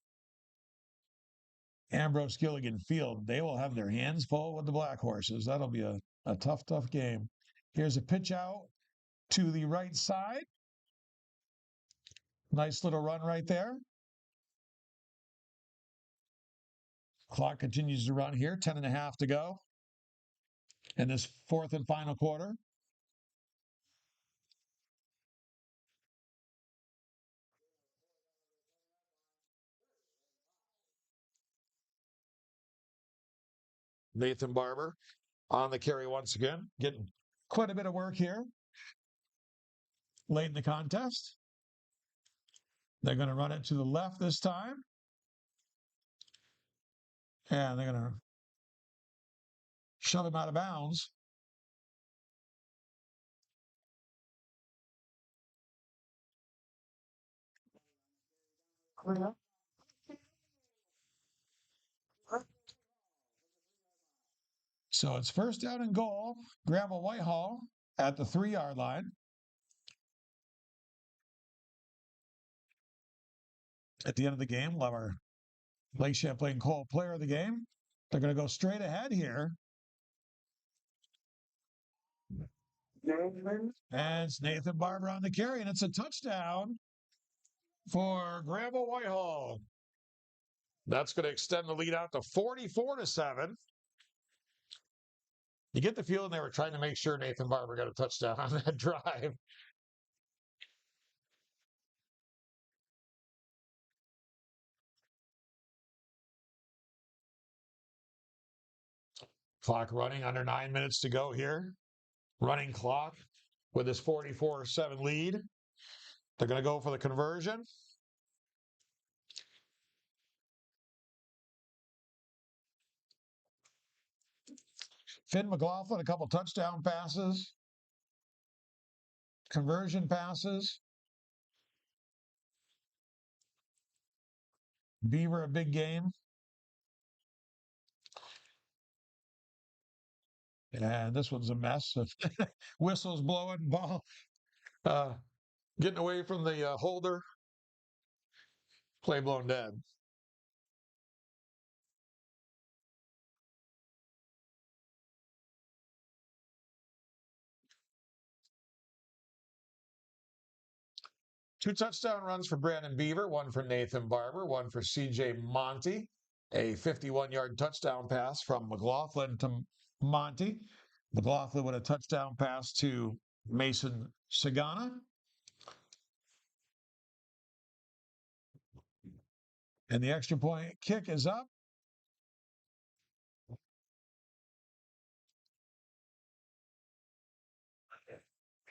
Ambrose Gilligan Field. They will have their hands full with the Black Horses. That'll be a tough, tough game. Here's a pitch out to the right side. Nice little run right there. Clock continues to run here. 10.5 to go in this fourth and final quarter. Nathan Barber on the carry once again, getting quite a bit of work here late in the contest. They're going to run it to the left this time. And they're going to shove him out of bounds. So it's 1st down and goal. Granville-Whitehall at the 3-yard line. At the end of the game, we'll have our Lake Champlain Cole player of the game. They're going to go straight ahead here. And it's Nathan Barber on the carry, and it's a touchdown for Granville-Whitehall. That's going to extend the lead out to 44-7. You get the feeling they were trying to make sure Nathan Barber got a touchdown on that drive. Clock running, under 9 minutes to go here. Running clock with this 44-7 lead. They're going to go for the conversion. Finn McLaughlin, a couple touchdown passes. Conversion passes. Beaver, a big game. And this one's a mess. Whistles blowing, ball getting away from the holder. Play blown dead. Two touchdown runs for Brandon Beaver, one for Nathan Barber, one for C.J. Monty. A 51-yard touchdown pass from McLaughlin to Monty. McLaughlin with a touchdown pass to Mason Sagana. And the extra point kick is up.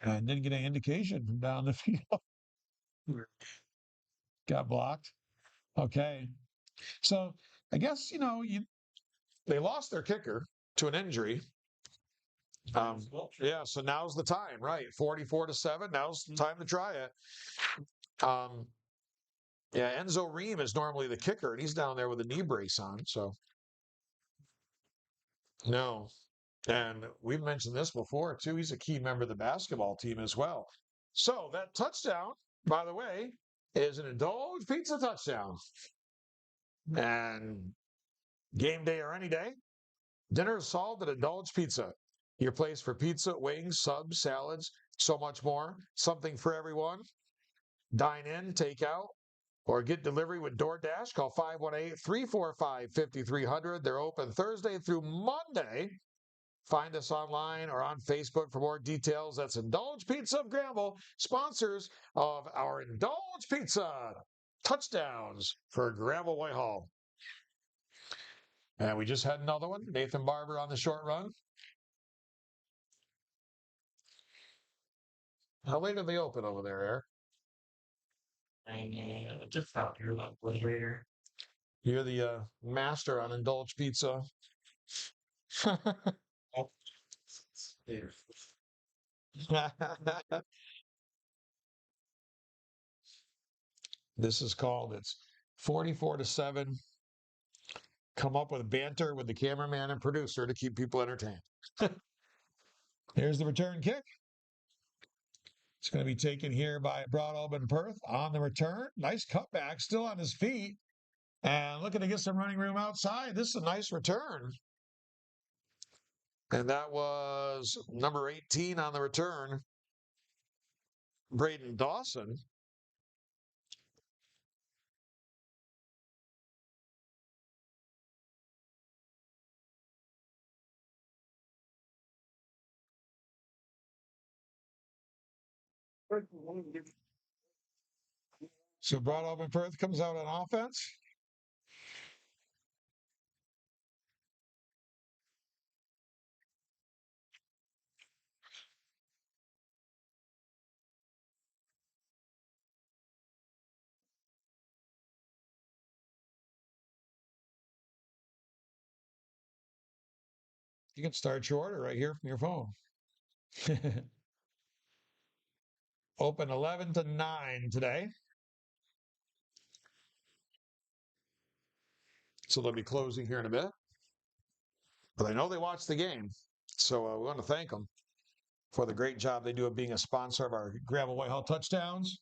and didn't get any indication from down the field. Got blocked. Okay. So I guess, they lost their kicker to an injury. Yeah, so now's the time, right? 44-7. Now's the time to try it. Um, yeah, Enzo Ream is normally the kicker, and he's down there with a knee brace on. So no. And we've mentioned this before too. He's a key member of the basketball team as well. So that touchdown, by the way, is an Indulge Pizza touchdown. And game day or any day, dinner is solved at Indulge Pizza. Your place for pizza, wings, subs, salads, so much more. Something for everyone. Dine in, take out, or get delivery with DoorDash. Call 518-345-5300. They're open Thursday through Monday. Find us online or on Facebook for more details. That's Indulge Pizza of Granville, sponsors of our Indulge Pizza touchdowns for Granville-Whitehall. And we just had another one. Nathan Barber on the short run. How late are they open over there, Eric? Just out here about later. You're the master on Indulge Pizza. This is called, it's 44-7. Come up with banter with the cameraman and producer to keep people entertained. Here's the return kick. It's going to be taken here by Broadalbin-Perth on the return. Nice cutback, still on his feet. And looking to get some running room outside. This is a nice return. And that was number 18 on the return, Braden Dawson. So Broadalbin-Perth comes out on offense. You can start your order right here from your phone. Open 11-9 today. So they'll be closing here in a bit. But I know they watch the game. So we want to thank them for the great job they do of being a sponsor of our Granville-Whitehall touchdowns.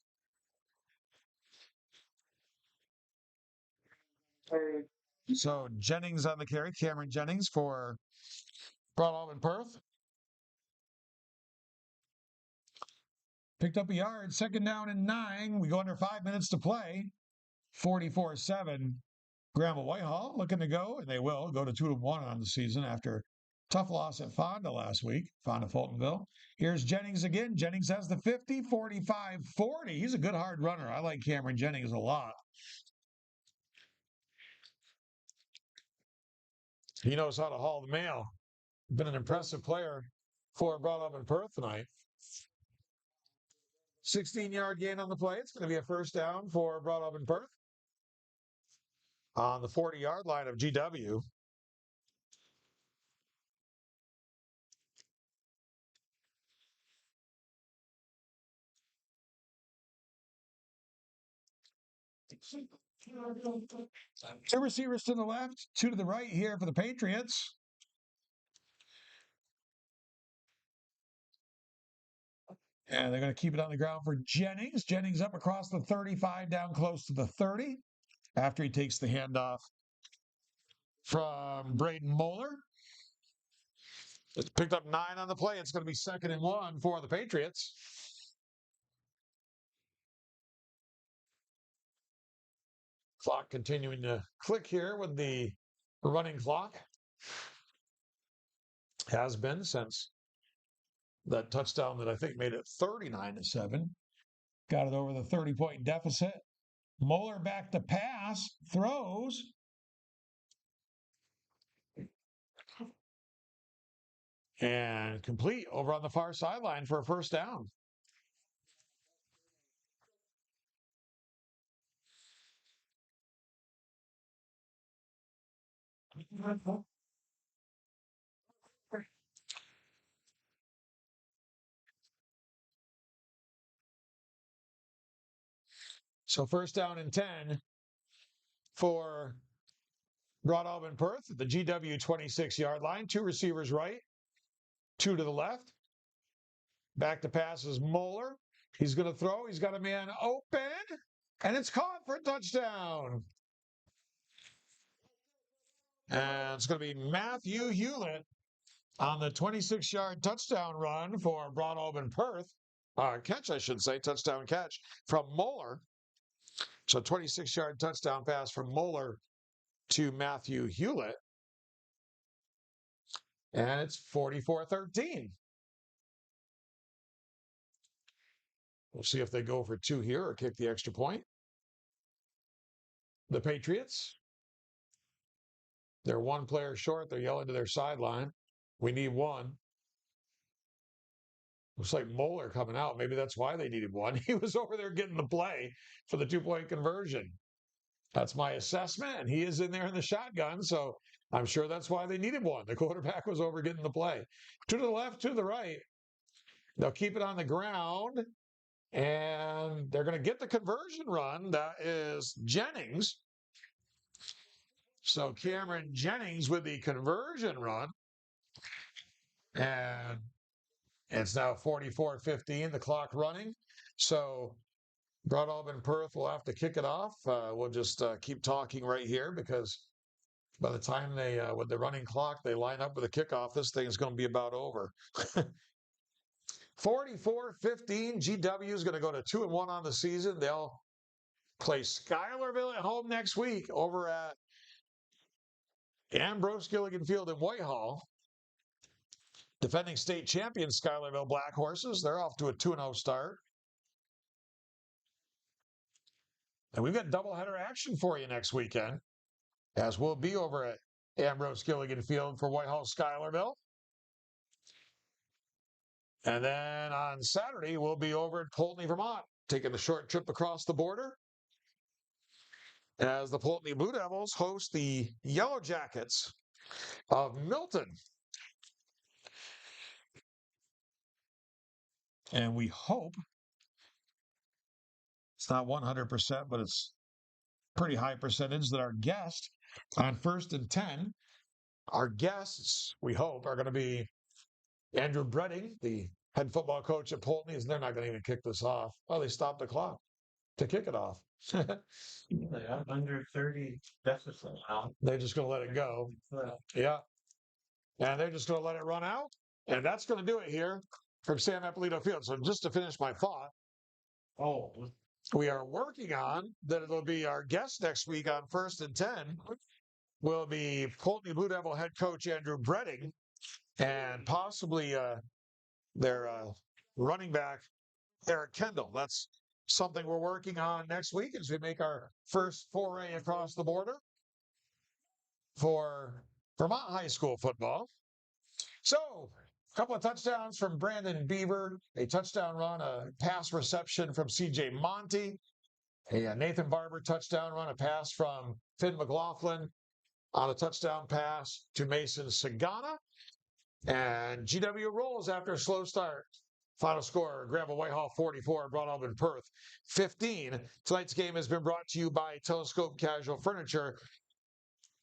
So Jennings on the carry, Cameron Jennings for Broadalbin-Perth. Picked up a yard, 2nd down and 9. We go under 5 minutes to play. 44-7. Granville-Whitehall looking to go, and they will go to 2-1 on the season after tough loss at Fonda last week, Fonda Fultonville. Here's Jennings again. Jennings has the 50, 45, 40. He's a good hard runner. I like Cameron Jennings a lot. He knows how to haul the mail. Been an impressive player for Broadalbin-Perth tonight. 16-yard gain on the play. It's going to be a 1st down for Broadalbin-Perth on the 40-yard line of GW. Two receivers to the left, 2 to the right here for the Patriots. And they're going to keep it on the ground for Jennings. Jennings up across the 35, down close to the 30 after he takes the handoff from Braden Moeller. It's picked up 9 on the play. It's going to be 2nd and 1 for the Patriots. Clock continuing to click here with the running clock. Has been since that touchdown that I think made it 39-7. Got it over the 30-point deficit. Moeller back to pass, throws. And complete over on the far sideline for a first down. So first down and 10 for Broadalbin-Perth at the GW 26-yard line. Two receivers right, two to the left. Back to pass is Moeller. He's going to throw. He's got a man open, and it's caught for a touchdown. And it's going to be Matthew Hewlett on the 26-yard touchdown run for Broadalbin-Perth. Catch, I should say, touchdown catch from Moeller. So 26-yard touchdown pass from Moeller to Matthew Hewlett. And it's 44-13. We'll see if they go for two here or kick the extra point. The Patriots, they're one player short. They're yelling to their sideline. We need one. Looks like Moeller coming out. Maybe that's why they needed one. He was over there getting the play for the two-point conversion. That's my assessment, and he is in there in the shotgun, so I'm sure that's why they needed one. The quarterback was over getting the play. Two to the left, two to the right. They'll keep it on the ground, and they're going to get the conversion run. That is Jennings. So Cameron Jennings with the conversion run. And it's now 44-15, the clock running. So Broadalbin-Perth will have to kick it off. We'll just keep talking right here because by the time they, with the running clock, they line up with a kickoff, this thing is going to be about over. 44-15, GW is going to go to 2-1 on the season. They'll play Schuylerville at home next week over at Ambrose Gilligan Field in Whitehall. Defending state champions Schuylerville Black Horses, they're off to a 2-0 start. And we've got doubleheader action for you next weekend, as we'll be over at Ambrose Gilligan Field for Whitehall Schuylerville. And then on Saturday, we'll be over at Poultney, Vermont, taking a short trip across the border as the Poultney Blue Devils host the Yellow Jackets of Milton. And we hope it's not 100%, but it's pretty high percentage that our guest on 1st and 10, our guests, we hope, are going to be Andrew Bredding, the head football coach at Poultney, and they're not going to even kick this off. Oh, they stopped the clock to kick it off. They have under 30 deficit now. They're just going to let it go. Yeah. And they're just going to let it run out. And that's going to do it here from Sam Eppolito Field. So just to finish my thought, we are working on that it'll be our guest next week on 1st and 10 will be Poultney Blue Devil head coach Andrew Bredding and possibly their running back Eric Kendall. That's something we're working on next week as we make our first foray across the border for Vermont high school football. So a couple of touchdowns from Brandon Beaver, a touchdown run, a pass reception from C.J. Monty, a Nathan Barber touchdown run, a pass from Finn McLaughlin on a touchdown pass to Mason Sagana. And GW rolls after a slow start. Final score, Granville-Whitehall 44, Broadalbin-Perth 15. Tonight's game has been brought to you by Telescope Casual Furniture,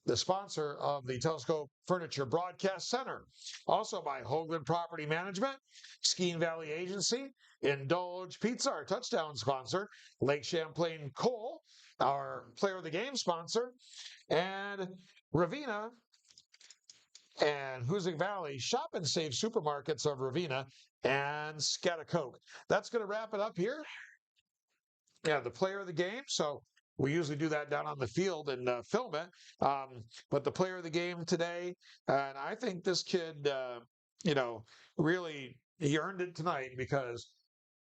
the sponsor of the Telescope Furniture Broadcast Center. Also by Hoagland Property Management, Skeene Valley Agency, Indulge Pizza, our touchdown sponsor, Lake Champlain Coal, our player of the game sponsor, and Ravenna and Hoosick Valley Shop and Save Supermarkets of Ravenna and Scatticoke. That's going to wrap it up here. Yeah, the player of the game. So we usually do that down on the field and film it. But the player of the game today, and I think this kid, really, he earned it tonight because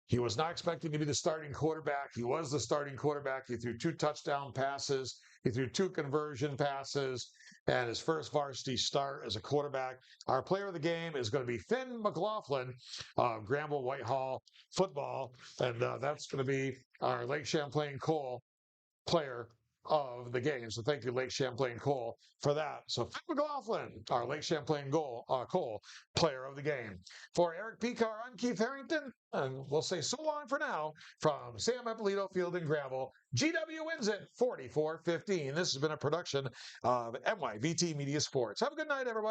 he was not expecting to be the starting quarterback. He was the starting quarterback. He threw 2 touchdown passes. He threw 2 conversion passes. and his first varsity start as a quarterback. Our player of the game is going to be Finn McLaughlin of Granville-Whitehall football, and that's going to be our Lake Champlain Cole player of the game. So thank you, Lake Champlain Cole, for that. So Finn McLaughlin, our Lake Champlain Cole player of the game. For Eric Picar, I'm Keith Harrington, and we'll say so long for now from Sam Eppolito Field in Gravel. GW wins it 44-15. This has been a production of NYVT Media Sports. Have a good night, everybody.